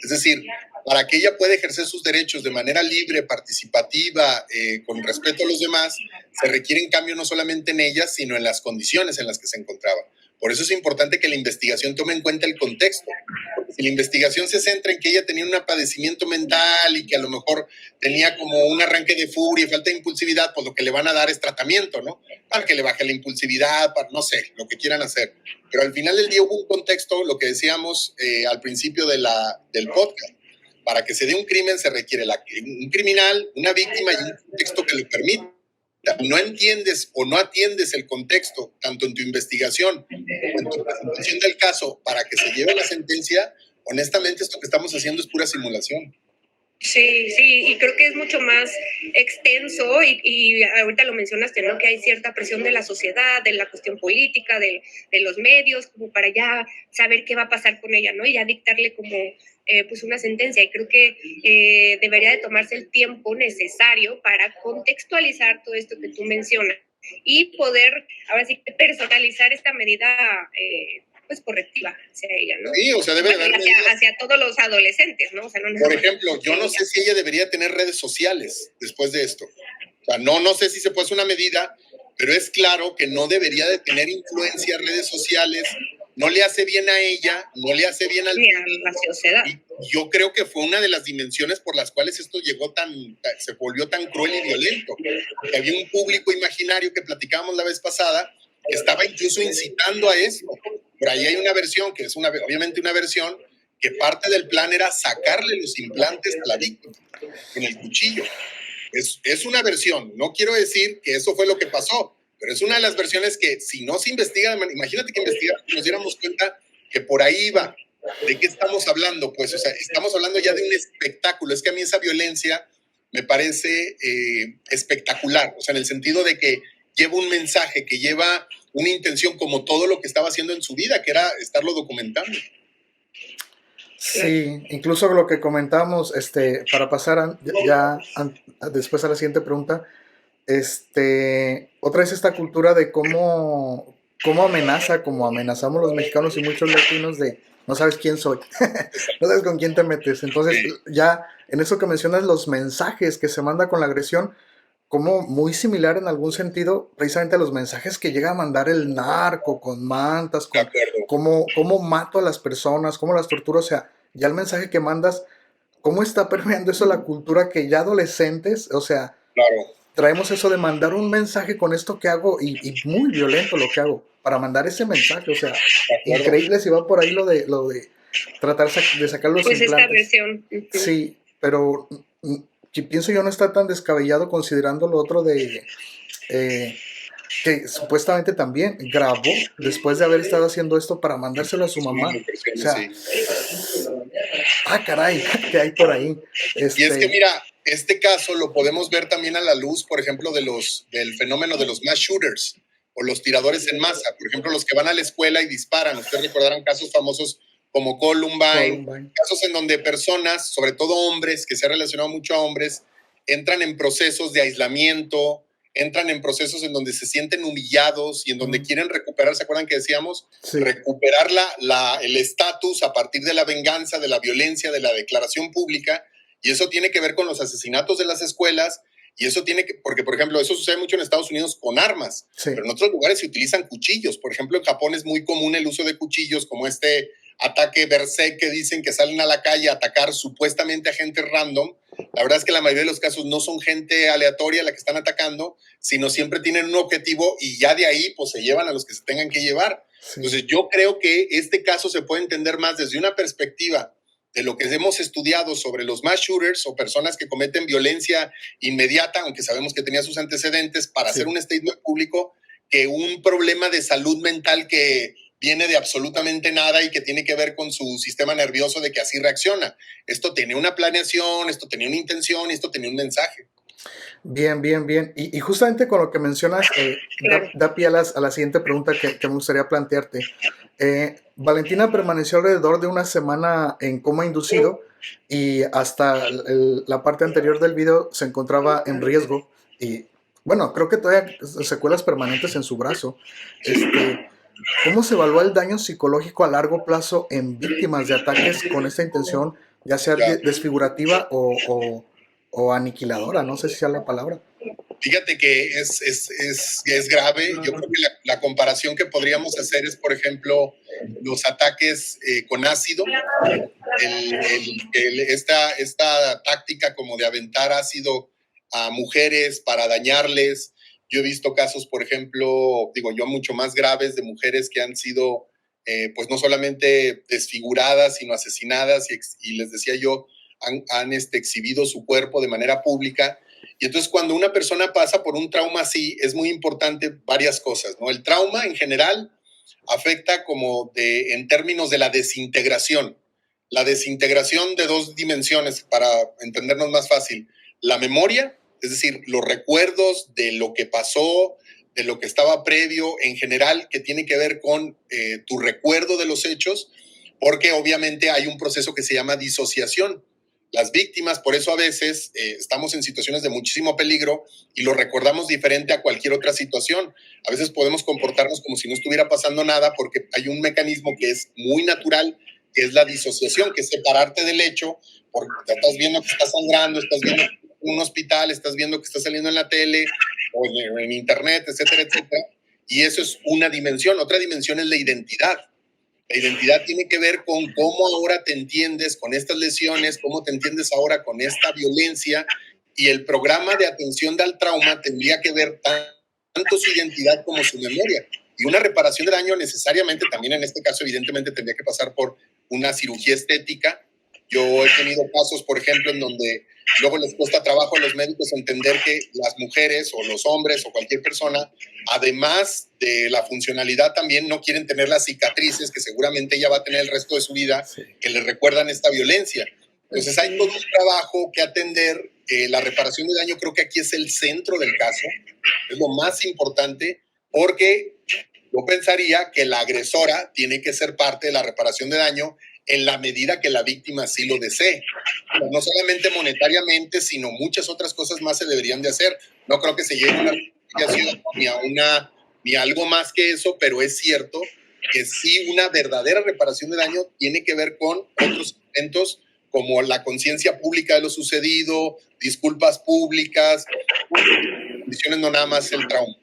Es decir, para que ella pueda ejercer sus derechos de manera libre, participativa, con respeto a los demás, se requiere en cambio no solamente en ella, sino en las condiciones en las que se encontraba. Por eso es importante que la investigación tome en cuenta el contexto. Si la investigación se centra en que ella tenía un padecimiento mental y que a lo mejor tenía como un arranque de furia y falta de impulsividad, pues lo que le van a dar es tratamiento, ¿no? Para que le baje la impulsividad, para no sé, lo que quieran hacer. Pero al final del día hubo un contexto, lo que decíamos al principio del podcast. Para que se dé un crimen se requiere un criminal, una víctima y un contexto que lo permita. No entiendes o no atiendes el contexto, tanto en tu investigación como en tu presentación del caso, para que se lleve la sentencia, honestamente esto que estamos haciendo es pura simulación. Sí, y creo que es mucho más extenso y ahorita lo mencionaste, ¿no? Que hay cierta presión de la sociedad, de la cuestión política, de los medios, como para ya saber qué va a pasar con ella, ¿no? Y ya dictarle como pues una sentencia. Y creo que debería de tomarse el tiempo necesario para contextualizar todo esto que tú mencionas y poder, ahora sí, personalizar esta medida pues correctiva hacia ella, ¿no? Sí, o sea, debe de haber hacia todos los adolescentes, ¿no? O sea, por ejemplo, yo no sé si ella debería tener redes sociales después de esto. O sea, no sé si se puede hacer una medida, pero es claro que no debería de tener influencia en redes sociales, no le hace bien a ella, no le hace bien al público, a la sociedad. Y yo creo que fue una de las dimensiones por las cuales esto se volvió tan cruel y violento. Porque había un público imaginario que platicábamos la vez pasada, que estaba incluso incitando a esto. Por ahí hay una versión, que es obviamente una versión, que parte del plan era sacarle los implantes a la víctima con el cuchillo. Es una versión, no quiero decir que eso fue lo que pasó, pero es una de las versiones que si no se investiga, imagínate que nos diéramos cuenta que por ahí iba. ¿De qué estamos hablando? Pues, o sea, estamos hablando ya de un espectáculo. Es que a mí esa violencia me parece espectacular, o sea, en el sentido de que lleva un mensaje, que lleva una intención, como todo lo que estaba haciendo en su vida, que era estarlo documentando. Sí, incluso lo que comentamos, para pasar después a la siguiente pregunta, otra vez esta cultura de cómo amenazamos los mexicanos y muchos latinos de no sabes quién soy, no sabes con quién te metes. Entonces, ya en eso que mencionas, los mensajes que se manda con la agresión, como muy similar en algún sentido, precisamente a los mensajes que llega a mandar el narco con mantas, con cómo mato a las personas, cómo las torturo. O sea, ya el mensaje que mandas, cómo está permeando eso la cultura que ya adolescentes, o sea, traemos eso de mandar un mensaje con esto que hago y muy violento lo que hago para mandar ese mensaje. O sea, increíble si va por ahí lo de tratar de sacar los pues implantes. Esta versión. Sí, pero pienso yo no está tan descabellado considerando lo otro de que supuestamente también grabó después de haber estado haciendo esto para mandárselo a su mamá. O sea, Sí. caray, ¿qué hay por ahí? Y es que mira, este caso lo podemos ver también a la luz, por ejemplo, del fenómeno de los mass shooters o los tiradores en masa. Por ejemplo, los que van a la escuela y disparan. Ustedes recordarán casos famosos como Columbine, casos en donde personas, sobre todo hombres, que se ha relacionado mucho a hombres, entran en procesos de aislamiento, entran en procesos en donde se sienten humillados y en donde quieren recuperar, ¿se acuerdan que decíamos? Sí. Recuperar el estatus a partir de la venganza, de la violencia, de la declaración pública. Y eso tiene que ver con los asesinatos de las escuelas. Y eso tiene que, porque por ejemplo, eso sucede mucho en Estados Unidos con armas, pero en otros lugares se utilizan cuchillos. Por ejemplo, en Japón es muy común el uso de cuchillos, como este ataque berserk que dicen que salen a la calle a atacar supuestamente a gente random. La verdad es que la mayoría de los casos no son gente aleatoria la que están atacando, sino siempre tienen un objetivo y ya de ahí pues se llevan a los que se tengan que llevar. Entonces yo creo que este caso se puede entender más desde una perspectiva de lo que hemos estudiado sobre los mass shooters o personas que cometen violencia inmediata, aunque sabemos que tenía sus antecedentes, para hacer un statement público, que un problema de salud mental que viene de absolutamente nada y que tiene que ver con su sistema nervioso de que así reacciona. Esto tenía una planeación, esto tenía una intención y esto tenía un mensaje. Bien. Y justamente con lo que mencionas, da pie a la siguiente pregunta que me gustaría plantearte. Valentina permaneció alrededor de una semana en coma inducido y hasta la parte anterior del video se encontraba en riesgo y bueno, creo que todavía secuelas permanentes en su brazo. ¿Cómo se evalúa el daño psicológico a largo plazo en víctimas de ataques con esta intención, ya sea desfigurativa o aniquiladora? No sé si sea la palabra. Fíjate que es grave. Yo creo que la comparación que podríamos hacer es, por ejemplo, los ataques con ácido. Esta táctica como de aventar ácido a mujeres para dañarles. Yo he visto casos, por ejemplo, yo mucho más graves de mujeres que han sido, pues no solamente desfiguradas, sino asesinadas y les decía yo, han exhibido su cuerpo de manera pública. Y entonces cuando una persona pasa por un trauma así, es muy importante varias cosas, ¿no? El trauma en general afecta en términos de la desintegración. La desintegración de dos dimensiones, para entendernos más fácil. La memoria, es decir, los recuerdos de lo que pasó, de lo que estaba previo en general, que tiene que ver con tu recuerdo de los hechos, porque obviamente hay un proceso que se llama disociación. Las víctimas, por eso a veces estamos en situaciones de muchísimo peligro y lo recordamos diferente a cualquier otra situación. A veces podemos comportarnos como si no estuviera pasando nada porque hay un mecanismo que es muy natural, que es la disociación, que es separarte del hecho, porque estás viendo que estás sangrando, estás viendo un hospital, estás viendo que está saliendo en la tele o en internet, etcétera, etcétera. Y eso es una dimensión. Otra dimensión es la identidad. La identidad tiene que ver con cómo ahora te entiendes con estas lesiones, cómo te entiendes ahora con esta violencia, y el programa de atención del trauma tendría que ver tanto su identidad como su memoria. Y una reparación de daño necesariamente, también en este caso evidentemente tendría que pasar por una cirugía estética. Yo he tenido casos, por ejemplo, en donde luego les cuesta trabajo a los médicos entender que las mujeres o los hombres o cualquier persona, además de la funcionalidad, también no quieren tener las cicatrices que seguramente ella va a tener el resto de su vida, que le recuerdan esta violencia. Entonces hay todo un trabajo que atender. La reparación de daño creo que aquí es el centro del caso, es lo más importante, porque yo pensaría que la agresora tiene que ser parte de la reparación de daño en la medida que la víctima sí lo desee. No solamente monetariamente, sino muchas otras cosas más se deberían de hacer. No creo que se llegue a una reconciliación ni a algo más que eso, pero es cierto que sí, una verdadera reparación de daño tiene que ver con otros elementos como la conciencia pública de lo sucedido, disculpas públicas, condiciones, no nada más el trauma.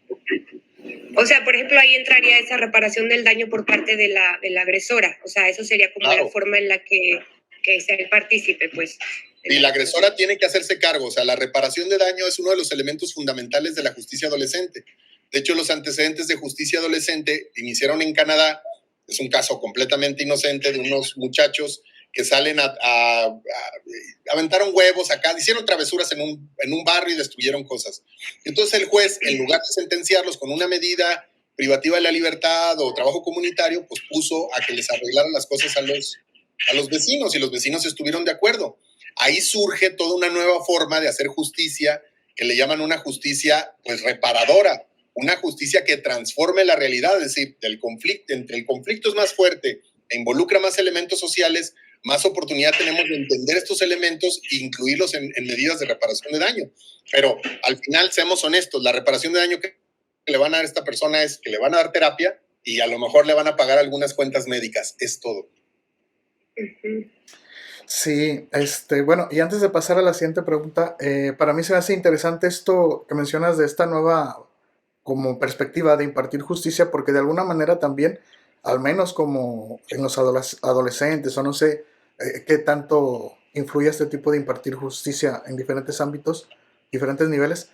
O sea, por ejemplo, ahí entraría esa reparación del daño por parte de la agresora. O sea, eso sería como la forma en la que sea el partícipe, pues. Y la agresora tiene que hacerse cargo. O sea, la reparación de daño es uno de los elementos fundamentales de la justicia adolescente. De hecho, los antecedentes de justicia adolescente iniciaron en Canadá. Es un caso completamente inocente de unos muchachos que salen aventaron huevos acá, hicieron travesuras en un barrio y destruyeron cosas. Entonces el juez, en lugar de sentenciarlos con una medida privativa de la libertad o trabajo comunitario, pues puso a que les arreglaran las cosas a los vecinos, y los vecinos estuvieron de acuerdo. Ahí surge toda una nueva forma de hacer justicia, que le llaman una justicia pues reparadora, una justicia que transforme la realidad, es decir, entre el conflicto es más fuerte e involucra más elementos sociales, más oportunidad tenemos de entender estos elementos e incluirlos en medidas de reparación de daño. Pero al final, seamos honestos, la reparación de daño que le van a dar a esta persona es que le van a dar terapia y a lo mejor le van a pagar algunas cuentas médicas, es todo. Sí, bueno, y antes de pasar a la siguiente pregunta, para mí se me hace interesante esto que mencionas de esta nueva como perspectiva de impartir justicia, porque de alguna manera también, al menos como en los adolescentes, o no sé qué tanto influye este tipo de impartir justicia en diferentes ámbitos, diferentes niveles,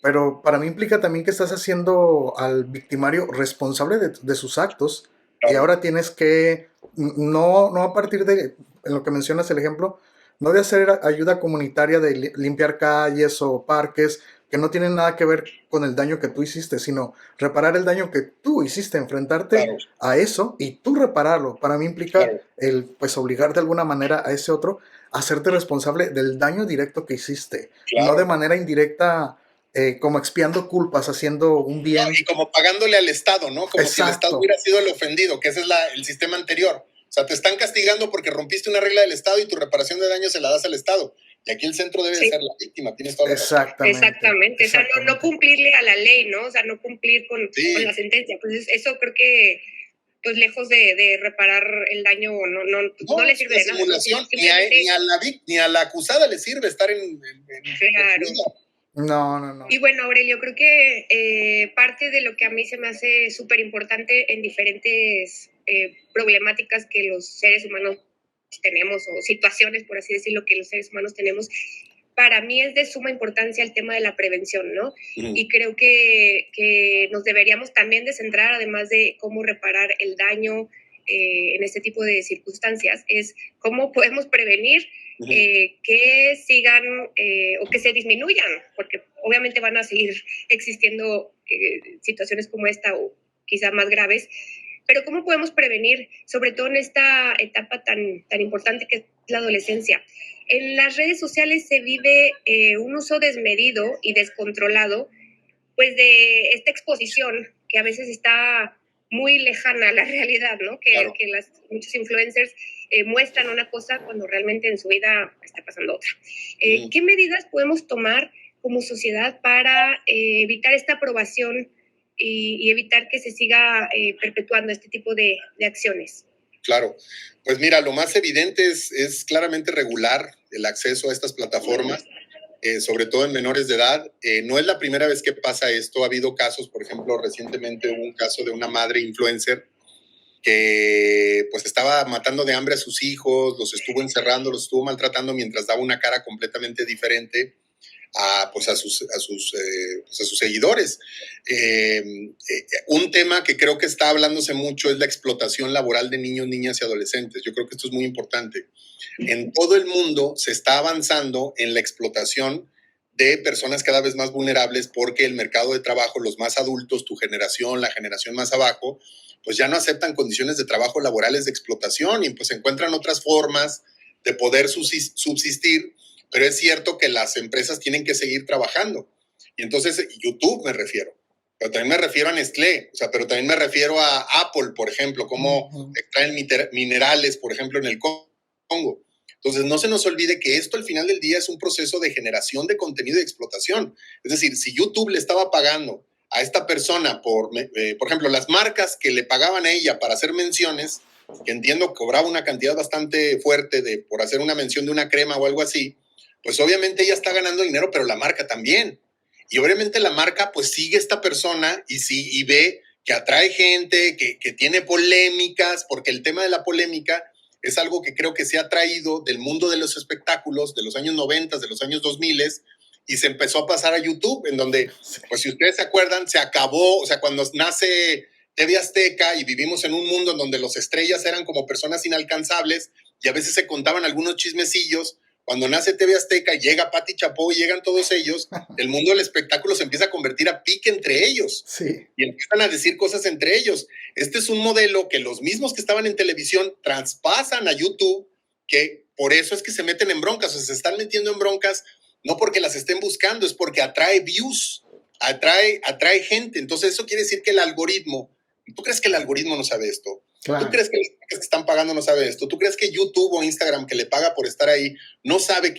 pero para mí implica también que estás haciendo al victimario responsable de sus actos, y ahora tienes que, no a partir de, en lo que mencionas el ejemplo, no de hacer ayuda comunitaria de limpiar calles o parques, que no tienen nada que ver con el daño que tú hiciste, sino reparar el daño que tú hiciste, enfrentarte a eso y tú repararlo. Para mí implica el, pues, obligar de alguna manera a ese otro a hacerte responsable del daño directo que hiciste, no de manera indirecta, como expiando culpas, haciendo un bien. No, y como pagándole al Estado, ¿no? Como si el Estado hubiera sido el ofendido, que ese es el sistema anterior. O sea, te están castigando porque rompiste una regla del Estado y tu reparación de daño se la das al Estado. Y aquí el centro debe de ser la víctima, tienes toda la razón. Exactamente. O sea, no cumplirle a la ley, ¿no? O sea, no cumplir con la sentencia. Pues eso creo que, pues lejos de reparar el daño, no le sirve de nada. Simulación, ni a la acusada le sirve estar en claro. No. Y bueno, Aurelio, creo que parte de lo que a mí se me hace súper importante en diferentes problemáticas que los seres humanos tenemos, o situaciones, por así decirlo, que los seres humanos tenemos, para mí es de suma importancia el tema de la prevención, ¿no? Y creo que nos deberíamos también de centrar, además de cómo reparar el daño en este tipo de circunstancias, es cómo podemos prevenir que sigan o que se disminuyan, porque obviamente van a seguir existiendo situaciones como esta o quizá más graves, pero ¿cómo podemos prevenir, sobre todo en esta etapa tan importante que es la adolescencia? En las redes sociales se vive un uso desmedido y descontrolado, pues de esta exposición que a veces está muy lejana a la realidad, ¿no? Que muchos influencers muestran una cosa cuando realmente en su vida está pasando otra. ¿Qué medidas podemos tomar como sociedad para evitar esta aprobación y evitar que se siga perpetuando este tipo de acciones? Claro, pues mira, lo más evidente es claramente regular el acceso a estas plataformas, sobre todo en menores de edad. No es la primera vez que pasa esto, ha habido casos, por ejemplo, recientemente hubo un caso de una madre influencer que pues estaba matando de hambre a sus hijos, los estuvo encerrando, los estuvo maltratando mientras daba una cara completamente diferente a sus seguidores. Un tema que creo que está hablándose mucho es la explotación laboral de niños, niñas y adolescentes. Yo creo que esto es muy importante. En todo el mundo se está avanzando en la explotación de personas cada vez más vulnerables porque el mercado de trabajo, los más adultos, tu generación, la generación más abajo, pues ya no aceptan condiciones de trabajo laborales de explotación y pues encuentran otras formas de poder subsistir. Pero es cierto que las empresas tienen que seguir trabajando. Y entonces, YouTube me refiero, pero también me refiero a Nestlé, o sea, pero también me refiero a Apple, por ejemplo, cómo extraen minerales, por ejemplo, en el Congo. Entonces, no se nos olvide que esto al final del día es un proceso de generación de contenido y de explotación. Es decir, si YouTube le estaba pagando a esta persona por ejemplo, las marcas que le pagaban a ella para hacer menciones, que entiendo cobraba una cantidad bastante fuerte por hacer una mención de una crema o algo así, pues obviamente ella está ganando dinero, pero la marca también. Y obviamente la marca pues sigue a esta persona y ve que atrae gente, que tiene polémicas, porque el tema de la polémica es algo que creo que se ha traído del mundo de los espectáculos de los años 90, de los años 2000, y se empezó a pasar a YouTube, en donde, pues si ustedes se acuerdan, se acabó, o sea, cuando nace TV Azteca y vivimos en un mundo en donde los estrellas eran como personas inalcanzables, y a veces se contaban algunos chismecillos. Cuando nace TV Azteca, llega Pati Chapoy, llegan todos ellos, el mundo del espectáculo se empieza a convertir a pique entre ellos. Sí. Y empiezan a decir cosas entre ellos. Este es un modelo que los mismos que estaban en televisión traspasan a YouTube, que por eso es que se meten en broncas, o sea, se están metiendo en broncas no porque las estén buscando, es porque atrae views, atrae gente. Entonces eso quiere decir que el algoritmo, ¿tú crees que el algoritmo no sabe esto? Claro. ¿Tú crees que los que están pagando no saben esto? ¿Tú crees que YouTube o Instagram, que le paga por estar ahí, no sabe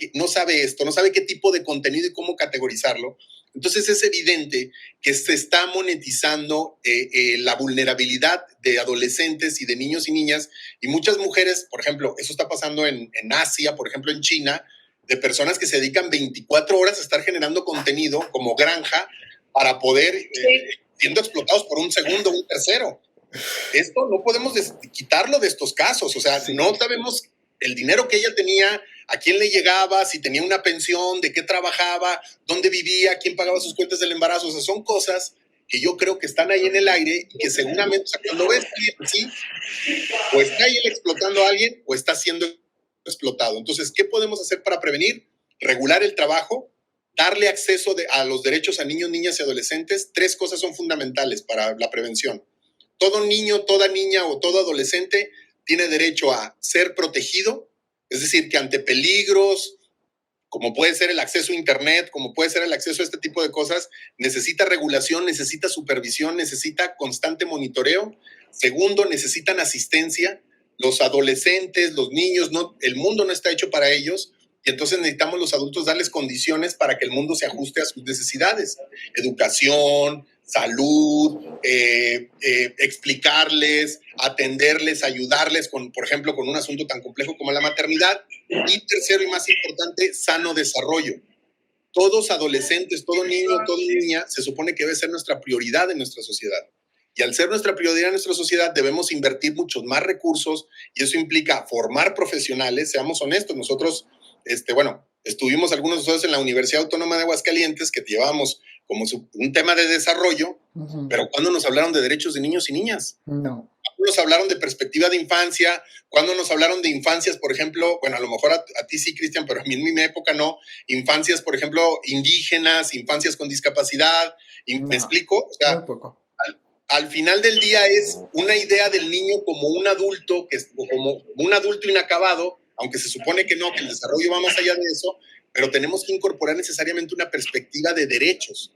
esto, no sabe qué tipo de contenido y cómo categorizarlo? Entonces es evidente que se está monetizando la vulnerabilidad de adolescentes y de niños y niñas, y muchas mujeres, por ejemplo, eso está pasando en Asia, por ejemplo en China, de personas que se dedican 24 horas a estar generando contenido como granja para poder, siendo explotados por un segundo o un tercero. Esto no podemos quitarlo de estos casos, o sea, sí. No sabemos el dinero que ella tenía, a quién le llegaba, si tenía una pensión, de qué trabajaba, dónde vivía, quién pagaba sus cuentas del embarazo, o sea, son cosas que yo creo que están ahí en el aire y que seguramente, o sea, cuando ves así, o está ahí explotando a alguien o está siendo explotado. Entonces, ¿qué podemos hacer para prevenir? Regular el trabajo, darle acceso a los derechos a niños, niñas y adolescentes. 3 cosas son fundamentales para la prevención. Todo niño, toda niña o todo adolescente tiene derecho a ser protegido, es decir, que ante peligros, como puede ser el acceso a Internet, como puede ser el acceso a este tipo de cosas, necesita regulación, necesita supervisión, necesita constante monitoreo. Segundo, necesitan asistencia. Los adolescentes, los niños, el mundo no está hecho para ellos. Y entonces necesitamos los adultos darles condiciones para que el mundo se ajuste a sus necesidades. Educación, salud, explicarles, atenderles, ayudarles, por ejemplo, con un asunto tan complejo como la maternidad. Y tercero y más importante, sano desarrollo. Todos adolescentes, todo niño, toda niña, se supone que debe ser nuestra prioridad en nuestra sociedad. Y al ser nuestra prioridad en nuestra sociedad, debemos invertir muchos más recursos y eso implica formar profesionales. Seamos honestos, nosotros, estuvimos algunos de nosotros en la Universidad Autónoma de Aguascalientes que llevábamos como un tema de desarrollo, pero ¿cuándo nos hablaron de derechos de niños y niñas? No. ¿Cuándo nos hablaron de perspectiva de infancia? ¿Cuándo nos hablaron de infancias, por ejemplo? Bueno, a lo mejor a ti sí, Cristian, pero a mí en mi época no. Infancias, por ejemplo, indígenas, infancias con discapacidad. No, ¿Me explico? O sea, muy poco. Al final del día es una idea del niño como un adulto, como un adulto inacabado, aunque se supone que no, que el desarrollo va más allá de eso, pero tenemos que incorporar necesariamente una perspectiva de derechos,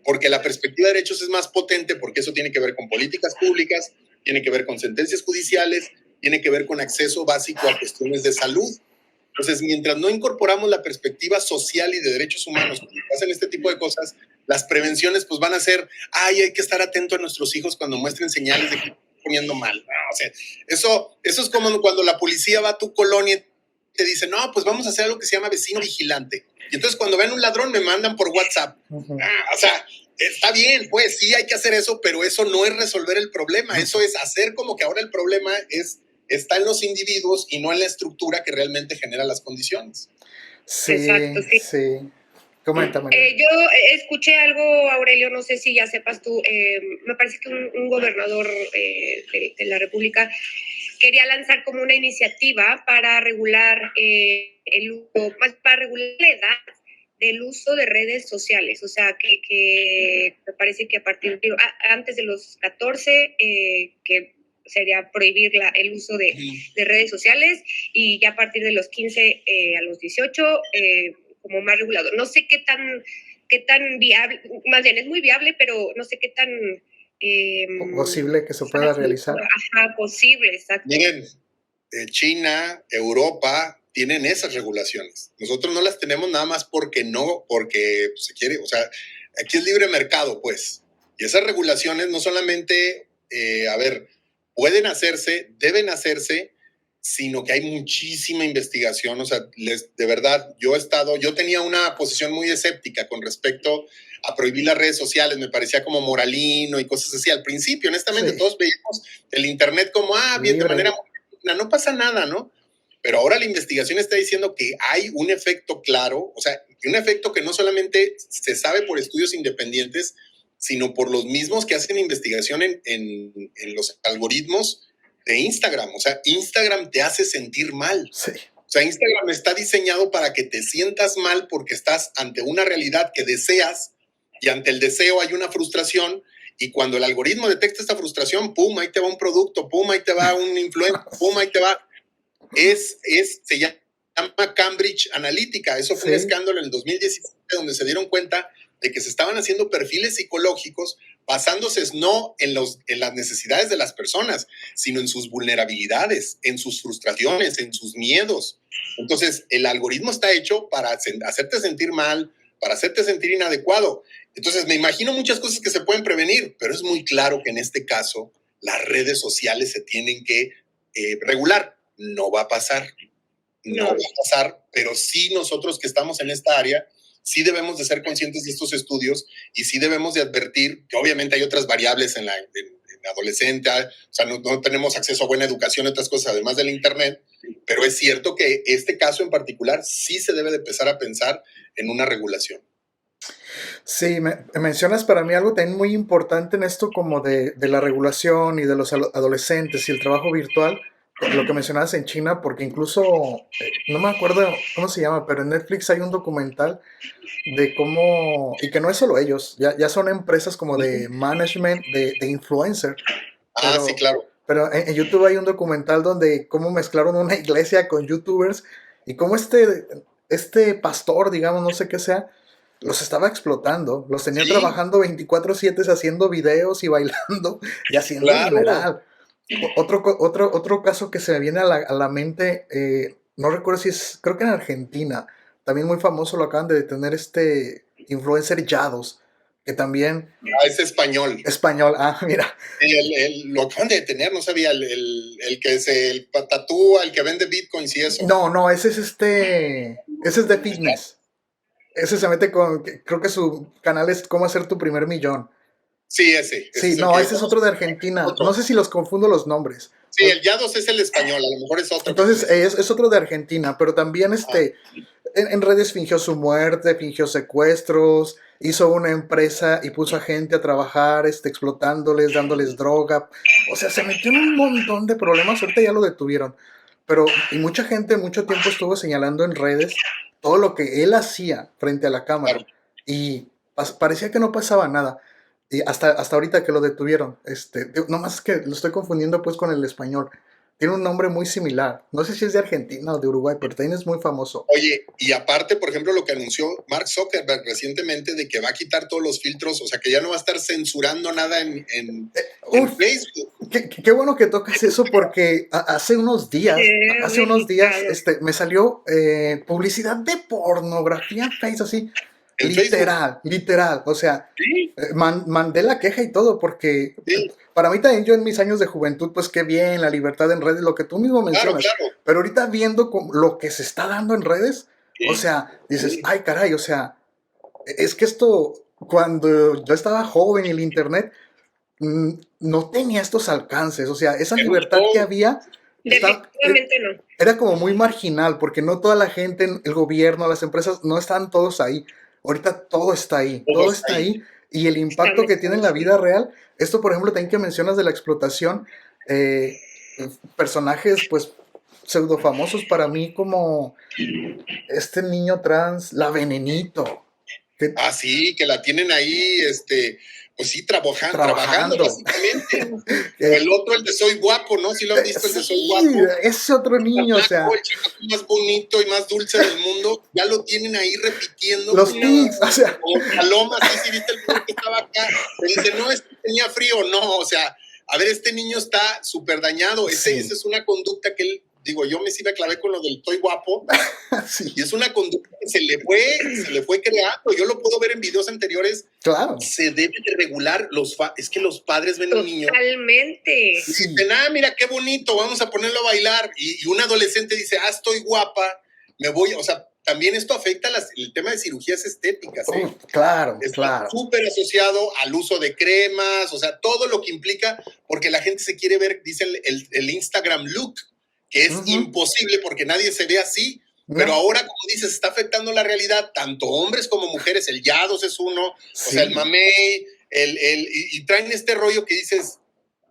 porque la perspectiva de derechos es más potente, porque eso tiene que ver con políticas públicas, tiene que ver con sentencias judiciales, tiene que ver con acceso básico a cuestiones de salud. Entonces, mientras no incorporamos la perspectiva social y de derechos humanos, cuando pasan este tipo de cosas, las prevenciones pues van a ser, hay que estar atento a nuestros hijos cuando muestren señales de que están poniendo mal. No, o sea, eso es como cuando la policía va a tu colonia y te dice, no, pues vamos a hacer algo que se llama vecino vigilante. Y entonces cuando ven un ladrón me mandan por WhatsApp. O sea, está bien, pues sí hay que hacer eso, pero eso no es resolver el problema. Eso es hacer como que ahora el problema está en los individuos y no en la estructura que realmente genera las condiciones. Sí, Exacto, sí. Coméntame. Yo escuché algo, Aurelio, no sé si ya sepas tú, me parece que un gobernador de la República quería lanzar como una iniciativa para regular para regular la edad del uso de redes sociales, o sea, que me parece que antes de los 14, que sería prohibir el uso de redes sociales, y ya a partir de los 15 a los 18, como más regulado. No sé qué tan viable, más bien es muy viable, pero no sé qué tan... posible que se pueda realizar. Ajá, posible, exacto. Miren, China, Europa tienen esas regulaciones. Nosotros no las tenemos nada más porque se quiere, o sea, aquí es libre mercado, pues. Y esas regulaciones no solamente, pueden hacerse, deben hacerse, sino que hay muchísima investigación. O sea, de verdad, yo tenía una posición muy escéptica con respecto a prohibir las redes sociales, me parecía como moralino y cosas así. Al principio, honestamente, sí, todos veíamos el Internet como, bien, de manera moralina, no pasa nada, ¿no? Pero ahora la investigación está diciendo que hay un efecto claro, o sea, un efecto que no solamente se sabe por estudios independientes, sino por los mismos que hacen investigación en los algoritmos de Instagram. O sea, Instagram te hace sentir mal. Sí. O sea, Instagram está diseñado para que te sientas mal porque estás ante una realidad que deseas y ante el deseo hay una frustración y cuando el algoritmo detecta esta frustración, pum, ahí te va un producto, pum, ahí te va un influencer, pum, ahí te va. Se llama Cambridge Analytica. Eso fue un escándalo en el 2017 donde se dieron cuenta de que se estaban haciendo perfiles psicológicos basándose no en las necesidades de las personas, sino en sus vulnerabilidades, en sus frustraciones, en sus miedos. Entonces, el algoritmo está hecho para hacerte sentir mal, para hacerte sentir inadecuado. Entonces, me imagino muchas cosas que se pueden prevenir, pero es muy claro que en este caso las redes sociales se tienen que regular. No va a pasar. No va a pasar, pero sí nosotros que estamos en esta área, sí debemos de ser conscientes de estos estudios y sí debemos de advertir que obviamente hay otras variables en adolescente, o sea, no tenemos acceso a buena educación y otras cosas además del internet, pero es cierto que este caso en particular sí se debe de empezar a pensar en una regulación. Sí, mencionas para mí algo también muy importante en esto como de la regulación y de los adolescentes y el trabajo virtual, lo que mencionabas en China, porque incluso, no me acuerdo cómo se llama, pero en Netflix hay un documental de cómo, y que no es solo ellos, ya son empresas como de management, de influencer. Pero, sí, claro. Pero en YouTube hay un documental donde cómo mezclaron una iglesia con YouTubers y cómo este pastor, digamos, no sé qué sea, los estaba explotando, los tenía trabajando 24/7 haciendo videos y bailando y haciendo dineral. Otro caso que se me viene a la mente, no recuerdo si es, creo que en Argentina, también muy famoso, lo acaban de detener este influencer Yados, que también... es español. Español, mira. Lo acaban de detener, no sabía, el que se tatúa, el que vende bitcoins y eso. No, ese es de fitness. Ese se mete creo que su canal es Cómo hacer tu primer millón. Sí, ese. Sí, no, ese es otro de Argentina. No sé si los confundo los nombres. Sí, el Yados es el español, a lo mejor es otro. Entonces es otro de Argentina, pero también en redes fingió su muerte, fingió secuestros, hizo una empresa y puso a gente a trabajar, explotándoles, dándoles droga. O sea, se metió en un montón de problemas. Ahorita ya lo detuvieron. Y mucha gente mucho tiempo estuvo señalando en redes todo lo que él hacía frente a la cámara. Claro. Y parecía que no pasaba nada. Y hasta ahorita que lo detuvieron. Nomás es que lo estoy confundiendo pues con el español. Tiene un nombre muy similar. No sé si es de Argentina o de Uruguay, pero también es muy famoso. Oye, y aparte, por ejemplo, lo que anunció Mark Zuckerberg recientemente de que va a quitar todos los filtros, o sea, que ya no va a estar censurando nada en Facebook. Qué bueno que tocas eso porque hace unos días me salió publicidad de pornografía en Facebook, así. Literal, o sea, ¿sí? Mandé la queja y todo porque para mí también yo en mis años de juventud, pues qué bien, la libertad en redes, lo que tú mismo mencionas, claro. Pero ahorita viendo lo que se está dando en redes, o sea, dices, ay caray, o sea, es que esto, cuando yo estaba joven y el internet no tenía estos alcances, o sea, esa libertad que había... Definitivamente no. Era como muy marginal porque no toda la gente, el gobierno, las empresas, no están todos ahí. Ahorita todo está ahí, todo está ahí. Y el impacto que tiene en la vida real, esto por ejemplo también que mencionas de la explotación, personajes pues pseudo famosos para mí como este niño trans, la Venenito. Sí, que la tienen ahí, pues sí, trabajando básicamente. El otro, el de Soy Guapo, ¿no? Sí lo han visto, el de Soy Guapo. Ese otro niño, o sea. El chico más bonito y más dulce del mundo, ya lo tienen ahí repitiendo. Los tics, o sea. O Paloma, sí, viste el niño que estaba acá. Le dice, no, tenía frío, no, o sea, a ver, este niño está súper dañado. Esa es una conducta que él, yo sí me clavé con lo del Soy Guapo. Sí. Y es una conducta que se le fue creando. Yo lo puedo ver en videos anteriores. Claro. Se debe de regular. Es que los padres ven a un niño. Totalmente. Y dicen, mira qué bonito, vamos a ponerlo a bailar. Y un adolescente dice, estoy guapa, me voy. O sea, también esto afecta el tema de cirugías estéticas. Claro, Está súper asociado al uso de cremas, o sea, todo lo que implica, porque la gente se quiere ver, dicen el Instagram look, que es imposible porque nadie se ve así. Pero ahora, como dices, está afectando la realidad, tanto hombres como mujeres. El Yados es uno, o sea, el mamey, y traen este rollo que dices,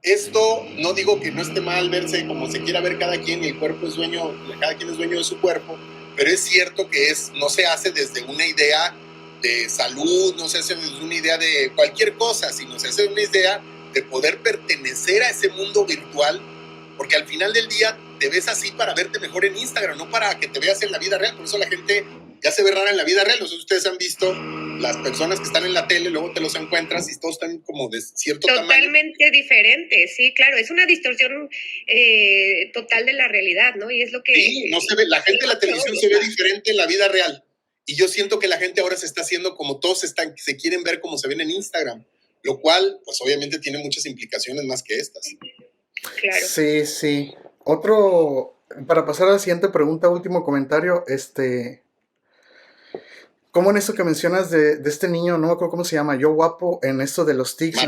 Esto no digo que no esté mal verse como se quiera ver cada quien, y el cuerpo es dueño, cada quien es dueño de su cuerpo, pero es cierto que no se hace desde una idea de salud, no se hace desde una idea de cualquier cosa, sino se hace una idea de poder pertenecer a ese mundo virtual, porque al final del día te ves así para verte mejor en Instagram, no para que te veas en la vida real. Por eso la gente ya se ve rara en la vida real. No sé si ustedes han visto las personas que están en la tele, luego te los encuentras y todos están como de cierto tamaño. Totalmente diferente, sí, claro, es una distorsión total de la realidad, ¿no? Y es lo que... Sí, no se ve, la gente en la televisión se ve diferente en la vida real. Y yo siento que la gente ahora se está haciendo como todos se quieren ver como se ven en Instagram, lo cual, pues obviamente tiene muchas implicaciones más que estas. Claro. Sí, sí. Otro, para pasar a la siguiente pregunta, último comentario, ¿cómo en esto que mencionas de este niño, no me acuerdo cómo se llama, yo guapo, en esto de los tics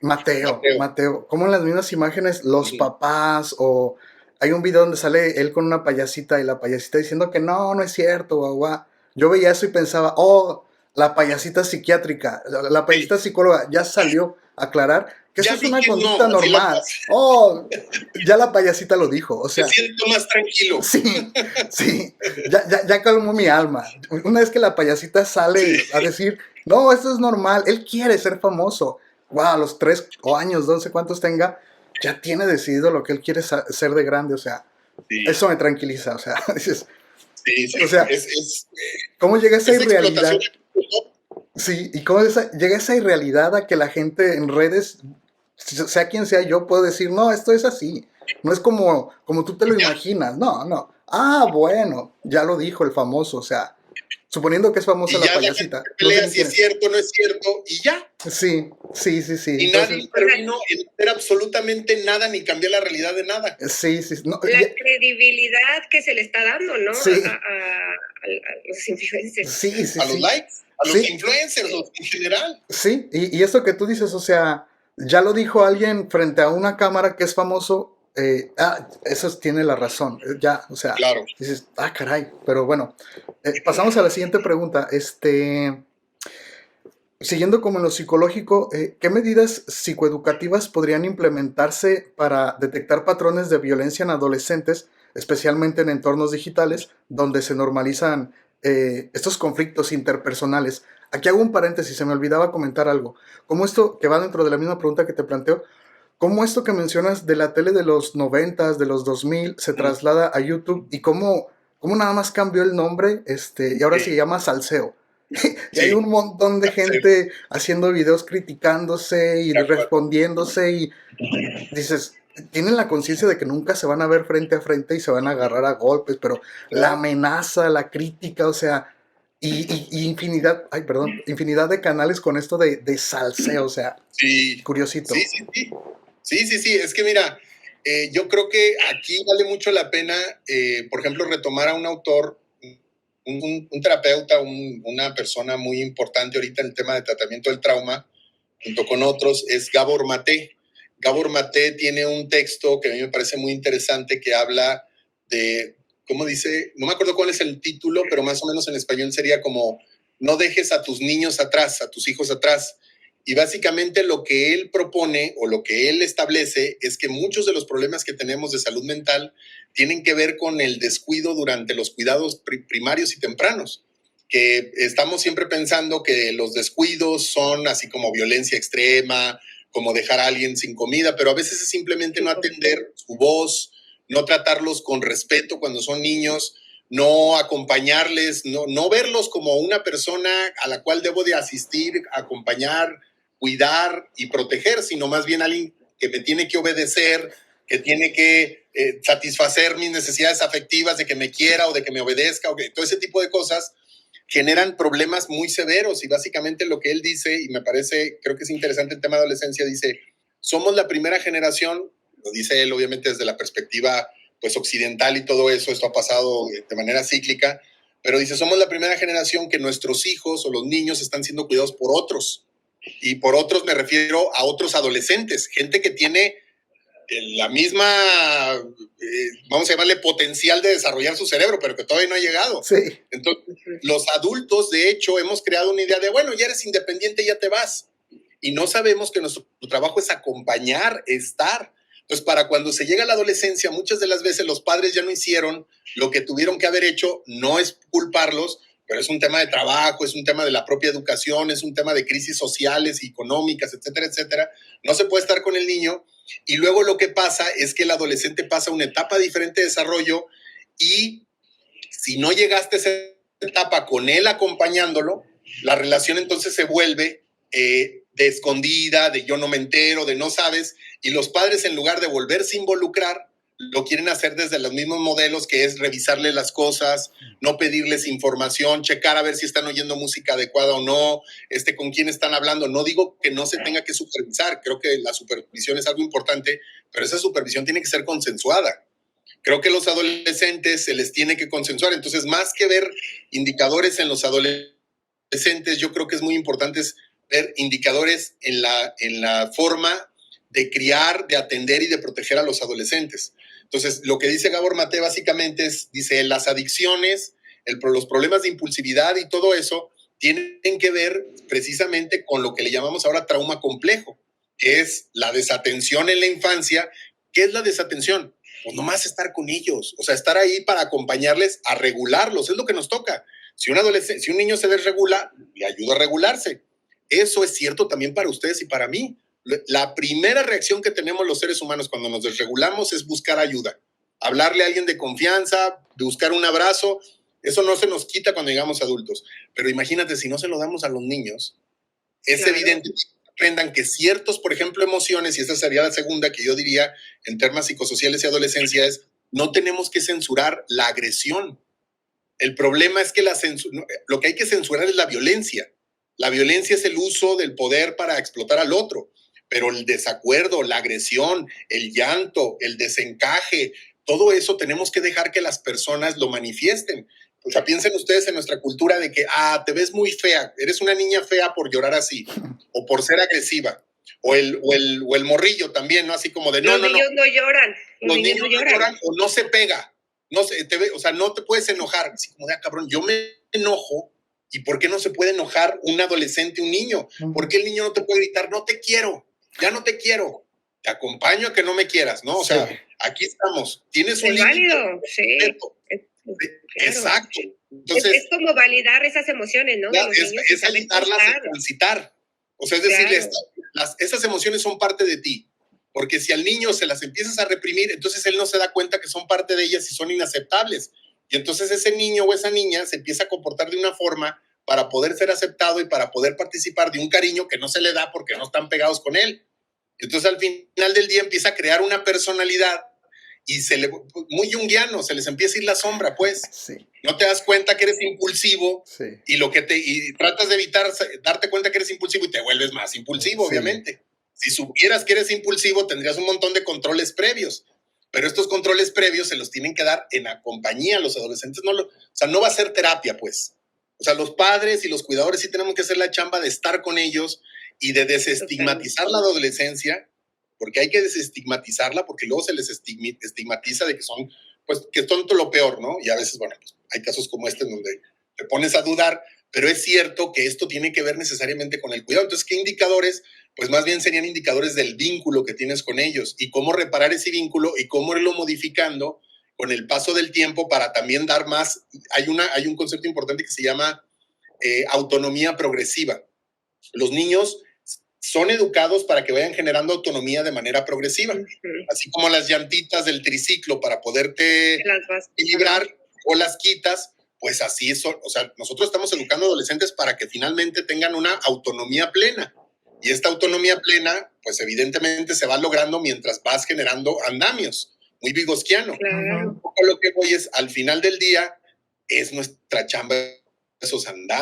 Mateo, ¿cómo en las mismas imágenes los papás o hay un video donde sale él con una payasita y la payasita diciendo que no es cierto, guau? Yo veía eso y pensaba, oh, la payasita psiquiátrica, la payasita psicóloga ya salió a aclarar que eso es una conducta normal. Oh, ya la payasita lo dijo, o sea. Me siento más tranquilo. Sí, ya calmó mi alma. Una vez que la payasita sale a decir, no, esto es normal, él quiere ser famoso. Wow, a los 3 años, no sé cuántos tenga, ya tiene decidido lo que él quiere ser de grande, o sea, eso me tranquiliza, o sea, dices, o sea, ¿cómo llega esa irrealidad? Sí, y cómo llega esa irrealidad a que la gente en redes, sea quien sea yo, puedo decir, no, esto es así. No es como tú te lo imaginas. No. Ah, bueno, ya lo dijo el famoso, o sea, suponiendo que es famosa la payasita. No sé si es cierto, no es cierto, y ya. Sí. Y entonces, nadie intervino en hacer absolutamente nada ni cambiar la realidad de nada. Sí. No, la credibilidad que se le está dando, ¿no? Sí. A los influencers. Sí. A los likes, a los influencers en general. Sí, y esto que tú dices, o sea, ya lo dijo alguien frente a una cámara que es famoso, eso tiene la razón, ya, o sea, claro. Dices, caray, pero bueno, pasamos a la siguiente pregunta, siguiendo como en lo psicológico, ¿qué medidas psicoeducativas podrían implementarse para detectar patrones de violencia en adolescentes, especialmente en entornos digitales, donde se normalizan estos conflictos interpersonales? Aquí hago un paréntesis, se me olvidaba comentar algo. Como esto, que va dentro de la misma pregunta que te planteo, ¿cómo esto que mencionas de la tele de los 90s, de los 2000, se traslada a YouTube? ¿Y cómo nada más cambió el nombre y ahora se llama Salseo? Y hay un montón de gente haciendo videos criticándose y respondiéndose y dices, tienen la conciencia de que nunca se van a ver frente a frente y se van a agarrar a golpes, pero la amenaza, la crítica, o sea, y infinidad de canales con esto de salseo, o sea, curiosito. Sí, es que mira, yo creo que aquí vale mucho la pena, por ejemplo, retomar a un autor, un terapeuta, una persona muy importante ahorita en el tema de tratamiento del trauma, junto con otros, es Gabor Maté. Gabor Maté tiene un texto que a mí me parece muy interesante que habla de, ¿cómo dice? No me acuerdo cuál es el título, pero más o menos en español sería como, no dejes a tus niños atrás, a tus hijos atrás. Y básicamente lo que él propone o lo que él establece es que muchos de los problemas que tenemos de salud mental tienen que ver con el descuido durante los cuidados primarios y tempranos, que estamos siempre pensando que los descuidos son así como violencia extrema, como dejar a alguien sin comida, pero a veces es simplemente no atender su voz, no tratarlos con respeto cuando son niños, no acompañarles, no verlos como una persona a la cual debo de asistir, acompañar, cuidar y proteger, sino más bien alguien que me tiene que obedecer, que tiene que satisfacer mis necesidades afectivas de que me quiera o de que me obedezca, o que, todo ese tipo de cosas generan problemas muy severos. Y básicamente lo que él dice, y me parece, creo que es interesante el tema de adolescencia, dice, somos la primera generación, lo dice él obviamente desde la perspectiva pues occidental y todo eso, esto ha pasado de manera cíclica, pero dice, somos la primera generación que nuestros hijos o los niños están siendo cuidados por otros. Y por otros me refiero a otros adolescentes, gente que tiene la misma, vamos a llamarle potencial de desarrollar su cerebro, pero que todavía no ha llegado. Sí. Entonces, los adultos, de hecho, hemos creado una idea de, bueno, ya eres independiente, ya te vas. y no sabemos que nuestro trabajo es acompañar, estar. Entonces, para cuando se llega a la adolescencia, muchas de las veces los padres ya no hicieron lo que tuvieron que haber hecho. No es culparlos, pero es un tema de trabajo, es un tema de la propia educación, es un tema de crisis sociales y económicas, etcétera, etcétera. No se puede estar con el niño, y luego lo que pasa es que el adolescente pasa una etapa diferente de desarrollo, y si no llegaste a esa etapa con él acompañándolo, la relación entonces se vuelve de escondida, de yo no me entero, de no sabes, y los padres, en lugar de volverse a involucrar, lo quieren hacer desde los mismos modelos, que es revisarle las cosas, no pedirles información, checar a ver si están oyendo música adecuada o no, con quién están hablando. No digo que no se tenga que supervisar, creo que la supervisión es algo importante, pero esa supervisión tiene que ser consensuada. Creo que los adolescentes se les tiene que consensuar. Entonces, más que ver indicadores en los adolescentes, yo creo que es muy importante ver indicadores en la forma de criar, de atender y de proteger a los adolescentes. Entonces, lo que dice Gabor Mate básicamente dice, las adicciones, los problemas de impulsividad y todo eso tienen que ver precisamente con lo que le llamamos ahora trauma complejo, que es la desatención en la infancia. ¿Qué es la desatención? Pues nomás estar con ellos, o sea, estar ahí para acompañarles a regularlos, es lo que nos toca. Si un niño se desregula, le ayuda a regularse. Eso es cierto también para ustedes y para mí. La primera reacción que tenemos los seres humanos cuando nos desregulamos es buscar ayuda, hablarle a alguien de confianza, buscar un abrazo. Eso no se nos quita cuando llegamos adultos, pero imagínate si no se lo damos a los niños. Es evidente que aprendan que ciertos, por ejemplo, emociones, y esta sería la segunda que yo diría en temas psicosociales y adolescencia, es no tenemos que censurar la agresión. El problema es que lo que hay que censurar es la violencia. La violencia es el uso del poder para explotar al otro, pero el desacuerdo, la agresión, el llanto, el desencaje, todo eso tenemos que dejar que las personas lo manifiesten. O sea, piensen ustedes en nuestra cultura de que, te ves muy fea, eres una niña fea por llorar así, o por ser agresiva, o el morrillo también, ¿no? Así como de, Los niños no lloran. Los niños no lloran o no se pega. No se, o sea, no te puedes enojar. Así como de, cabrón, yo me enojo. ¿Y por qué no se puede enojar un adolescente, un niño? ¿Por qué el niño no te puede gritar, no te quiero, ya no te quiero, te acompaño a que no me quieras, ¿no? O sea, aquí estamos. Tienes un límite. Es válido, sí. Claro. Exacto. Entonces, es como validar esas emociones, ¿no? Es ayudarlas a transitar. O sea, es decirle, esas emociones son parte de ti. Porque si al niño se las empiezas a reprimir, entonces él no se da cuenta que son parte de ellas y son inaceptables. Y entonces ese niño o esa niña se empieza a comportar de una forma para poder ser aceptado y para poder participar de un cariño que no se le da porque no están pegados con él. Entonces al final del día empieza a crear una personalidad y muy junguiano, se les empieza a ir la sombra, pues. Sí. No te das cuenta que eres impulsivo, sí. y tratas de evitar darte cuenta que eres impulsivo y te vuelves más impulsivo, sí. Obviamente. Si supieras que eres impulsivo, tendrías un montón de controles previos. Pero estos controles previos se los tienen que dar en la compañía. Los adolescentes o sea, no va a ser terapia, pues. O sea, los padres y los cuidadores sí tenemos que hacer la chamba de estar con ellos y de desestigmatizar la adolescencia, porque hay que desestigmatizarla, porque luego se les estigmatiza de que son, pues, que son lo peor, ¿no? Y a veces, bueno, pues, hay casos como este en donde te pones a dudar, pero es cierto que esto tiene que ver necesariamente con el cuidado. Entonces, ¿qué indicadores? Pues más bien serían indicadores del vínculo que tienes con ellos y cómo reparar ese vínculo y cómo irlo modificando con el paso del tiempo para también dar más. Hay un concepto importante que se llama autonomía progresiva. Los niños son educados para que vayan generando autonomía de manera progresiva, así como las llantitas del triciclo para poderte equilibrar o las quitas, pues así es. O sea, nosotros estamos educando a adolescentes para que finalmente tengan una autonomía plena. Y esta autonomía plena, pues evidentemente se va logrando mientras vas generando andamios, muy vygotsquiano. Claro. Un poco lo que voy es, al final del día, es nuestra chamba,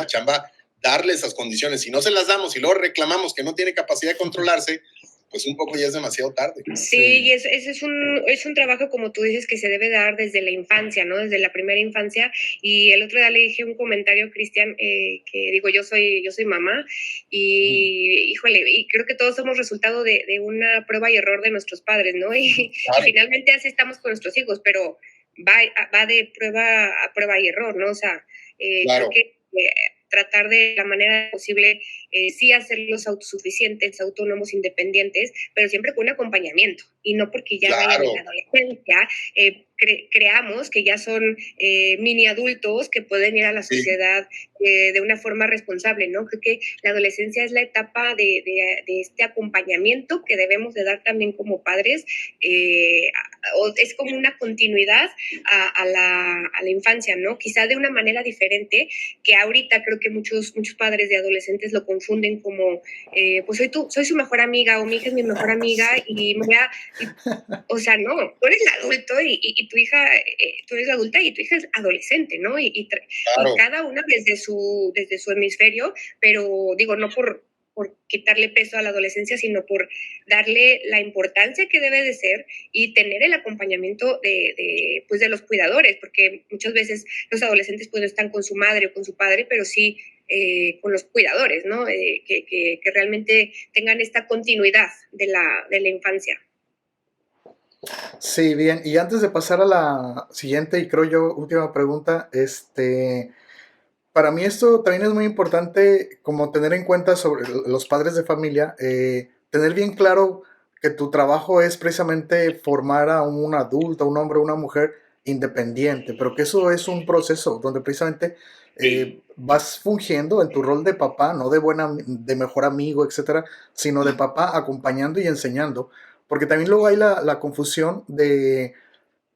chamba darle esas condiciones. Si no se las damos y luego reclamamos que no tiene capacidad de controlarse, pues un poco ya es demasiado tarde. Sí, y ese es un trabajo, como tú dices, que se debe dar desde la infancia, ¿no? Desde la primera infancia. Y el otro día le dije un comentario, Cristian, que digo, yo soy mamá y, híjole, y creo que todos somos resultado de una prueba y error de nuestros padres, ¿no? Y finalmente así estamos con nuestros hijos, pero va de prueba a prueba y error, ¿no? O sea, claro. creo que tratar de la manera posible sí hacerlos autosuficientes, autónomos, independientes, pero siempre con un acompañamiento y no porque ya vayan en la adolescencia, creamos que ya son mini adultos que pueden ir a la sociedad de una forma responsable, ¿no? Creo que la adolescencia es la etapa de este acompañamiento que debemos de dar también como padres, es como una continuidad a la infancia, ¿no? Quizá de una manera diferente, que ahorita creo que muchos padres de adolescentes lo confunden como, pues soy su mejor amiga o mi hija es mi mejor amiga y me voy a... O sea, no, tú eres el adulto y tu hija, tú eres la adulta y tu hija es adolescente, ¿no? Y cada una desde su hemisferio, pero digo, no por quitarle peso a la adolescencia, sino por darle la importancia que debe de ser y tener el acompañamiento pues de los cuidadores, porque muchas veces los adolescentes pues no están con su madre o con su padre, pero sí con los cuidadores, ¿no? Que realmente tengan esta continuidad de la infancia. Sí, bien. Y antes de pasar a la siguiente y creo yo última pregunta, para mí esto también es muy importante como tener en cuenta sobre los padres de familia, tener bien claro que tu trabajo es precisamente formar a un adulto, un hombre o una mujer independiente, pero que eso es un proceso donde precisamente vas fungiendo en tu rol de papá, no de mejor amigo, etcétera, sino de papá acompañando y enseñando, porque también luego hay la confusión de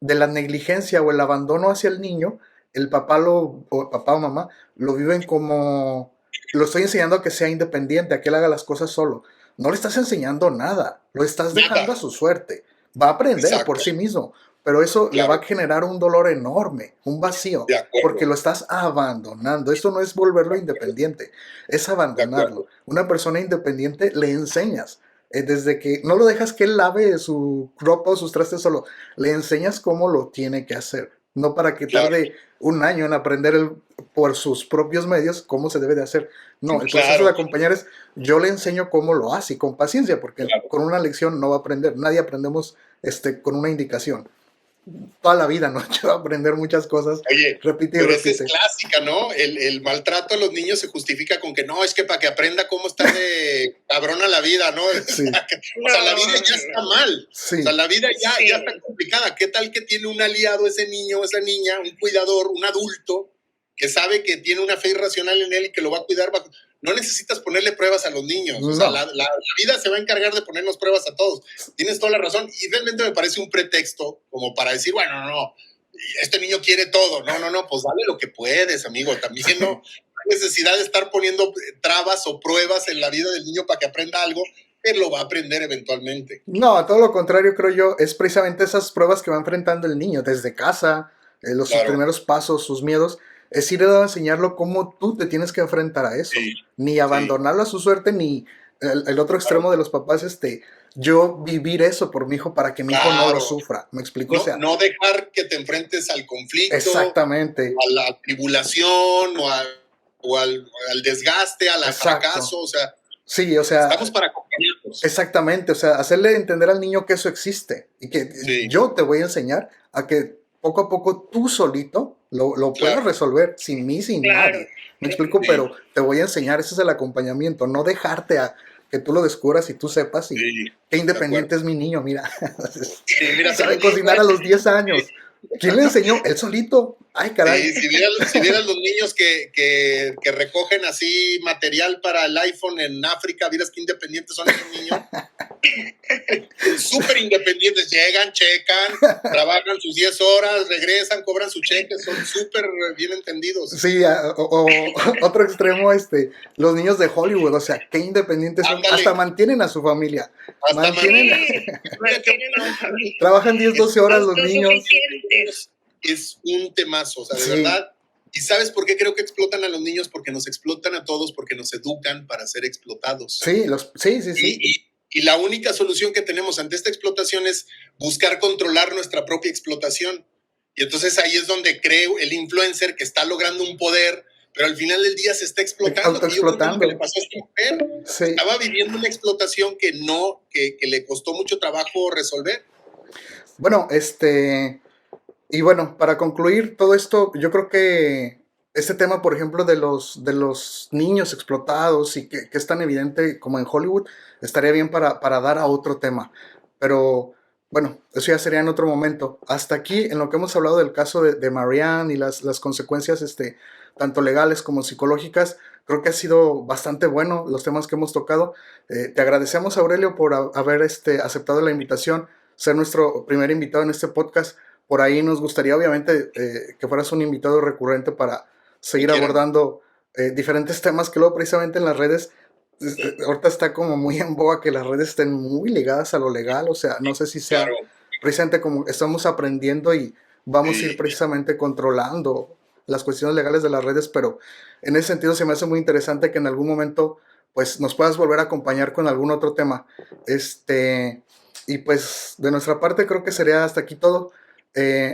la negligencia o el abandono hacia el niño. El papá o papá o mamá lo viven como lo estoy enseñando a que sea independiente, a que él haga las cosas solo. No le estás enseñando nada, lo estás dejando a su suerte. Va a aprender por sí mismo, pero eso le va a generar un dolor enorme, un vacío, porque lo estás abandonando. Esto no es volverlo independiente, es abandonarlo. Una persona independiente le enseñas. Desde que no lo dejas que él lave su ropa o sus trastes solo, le enseñas cómo lo tiene que hacer. No para que tarde un año en aprender por sus propios medios cómo se debe de hacer. No, el proceso de acompañar es, yo le enseño cómo lo hace y con paciencia, porque con una lección no va a aprender. Nadie aprendemos con una indicación. Toda la vida nos lleva a aprender muchas cosas. Oye, repite y pero repite. esa es clásica, ¿no? El maltrato a los niños se justifica con que no, es que para que aprenda cómo está de cabrona la vida, ¿no? Sí. O sea, la vida ya está mal. Sí. O sea, la vida ya está complicada. ¿Qué tal que tiene un aliado ese niño, esa niña, un cuidador, un adulto, que sabe que tiene una fe irracional en él y que lo va a cuidar bajo... No necesitas ponerle pruebas a los niños. No. O sea, la vida se va a encargar de ponernos pruebas a todos. Tienes toda la razón. Y realmente me parece un pretexto como para decir, bueno, no, este niño quiere todo. No, pues dale lo que puedes, amigo. También no hay necesidad de estar poniendo trabas o pruebas en la vida del niño para que aprenda algo que lo va a aprender eventualmente. No, a todo lo contrario, creo yo, es precisamente esas pruebas que va enfrentando el niño desde casa, sus primeros pasos, sus miedos. Es ir a enseñarlo cómo tú te tienes que enfrentar a eso. Sí, ni abandonarlo a su suerte, ni el otro extremo de los papás, yo vivir eso por mi hijo para que mi hijo no lo sufra. ¿Me explico? No, o sea, no dejar que te enfrentes al conflicto, exactamente, a la tribulación o al desgaste, al fracaso. O sea, sí, o sea, estamos para acompañarnos. Exactamente, o sea, hacerle entender al niño que eso existe y que yo te voy a enseñar a que poco a poco tú solito lo puedes resolver sin mí, sin nadie. Me explico, pero te voy a enseñar, ese es el acompañamiento, no dejarte a que tú lo descubras y tú sepas qué independiente es mi niño, mira. Mira sabe cocinar a los 10 años. ¿Quién le enseñó? Él solito. Ay, caray. Sí, si vieras los niños que recogen así material para el iPhone en África, vieras qué independientes son esos niños. Súper independientes, llegan, checan, trabajan sus 10 horas, regresan, cobran su cheque, son súper bien entendidos. Sí, o otro extremo, los niños de Hollywood, o sea, qué independientes son, hasta mantienen a su familia. Mantienen a su familia. Trabajan 10, 12 horas los niños. Es un temazo, o sea, de verdad. ¿Y sabes por qué creo que explotan a los niños? Porque nos explotan a todos, porque nos educan para ser explotados. Sí. Y la única solución que tenemos ante esta explotación es buscar controlar nuestra propia explotación. Y entonces ahí es donde creo el influencer que está logrando un poder, pero al final del día se está explotando. Autoexplotando. ¿Qué le pasó a esta mujer? Sí. Estaba viviendo una explotación que le costó mucho trabajo resolver. Bueno, y bueno, para concluir todo esto, yo creo que este tema, por ejemplo, de los niños explotados y que es tan evidente como en Hollywood, estaría bien para dar a otro tema. Pero bueno, eso ya sería en otro momento. Hasta aquí, en lo que hemos hablado del caso de Marianne y las consecuencias tanto legales como psicológicas, creo que ha sido bastante bueno los temas que hemos tocado. Te agradecemos, Aurelio, por haber aceptado la invitación, ser nuestro primer invitado en este podcast. Por ahí nos gustaría, obviamente, que fueras un invitado recurrente para seguir abordando diferentes temas que luego precisamente en las redes, ahorita está como muy en boga que las redes estén muy ligadas a lo legal, o sea, no sé si sea Claro. precisamente como estamos aprendiendo y vamos a ir precisamente controlando las cuestiones legales de las redes, pero en ese sentido se me hace muy interesante que en algún momento pues nos puedas volver a acompañar con algún otro tema. Y pues de nuestra parte creo que sería hasta aquí todo.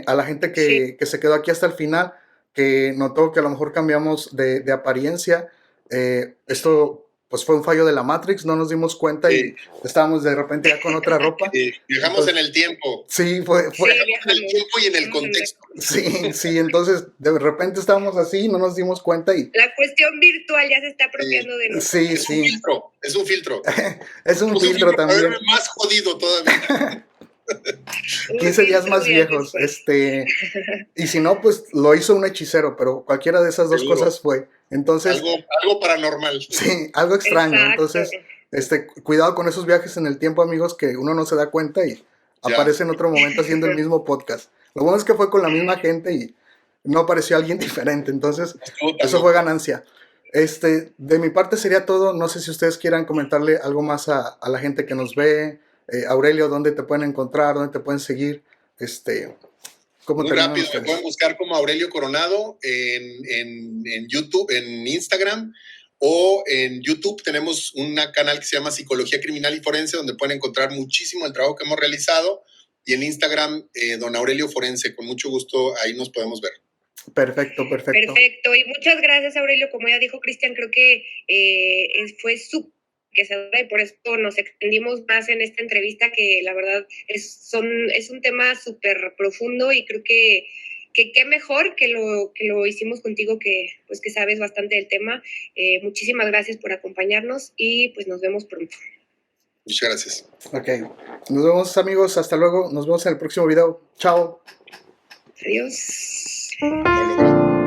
A la gente Sí. que se quedó aquí hasta el final, que notó que a lo mejor cambiamos de apariencia, esto pues fue un fallo de la Matrix, no nos dimos cuenta y estábamos de repente ya con otra ropa. Viajamos Entonces, en el tiempo. sí, fue Sí, En el viajamos. tiempo y en el contexto. sí, entonces de repente estábamos así, no nos dimos cuenta y La cuestión virtual ya se está apropiando de nosotros. sí, Es un filtro, es un filtro. es un Es filtro para también. verme más jodido todavía. 15 días más días viejos, después. y si no, pues lo hizo un hechicero, pero cualquiera de esas dos Seguro. cosas fue. Entonces, Algo paranormal. sí, algo extraño. Exacto. Entonces, cuidado con esos viajes en el tiempo, amigos, que uno no se da cuenta y aparece en otro momento haciendo el mismo podcast. Lo bueno es que fue con la misma gente y no apareció alguien diferente, entonces eso fue ganancia. De mi parte sería todo. No sé si ustedes quieran comentarle algo más a la gente que nos ve. Aurelio, ¿dónde te pueden encontrar? ¿Dónde te pueden seguir? ¿Cómo Muy terminan rápido, me ustedes? pueden buscar como Aurelio Coronado en YouTube, en Instagram, o en YouTube tenemos un canal que se llama Psicología Criminal y Forense, donde pueden encontrar muchísimo el trabajo que hemos realizado, y en Instagram, Don Aurelio Forense, con mucho gusto, ahí nos podemos ver. Perfecto. Perfecto. Y muchas gracias, Aurelio. Como ya dijo Cristian, creo que fue súper que se da y por eso nos extendimos más en esta entrevista, que la verdad es un tema súper profundo y creo que qué mejor que lo hicimos contigo, que pues que sabes bastante del tema. Muchísimas gracias por acompañarnos y pues nos vemos pronto. Muchas gracias. Ok. Nos vemos, amigos. Hasta luego. Nos vemos en el próximo video. Chao. Adiós. Hasta luego.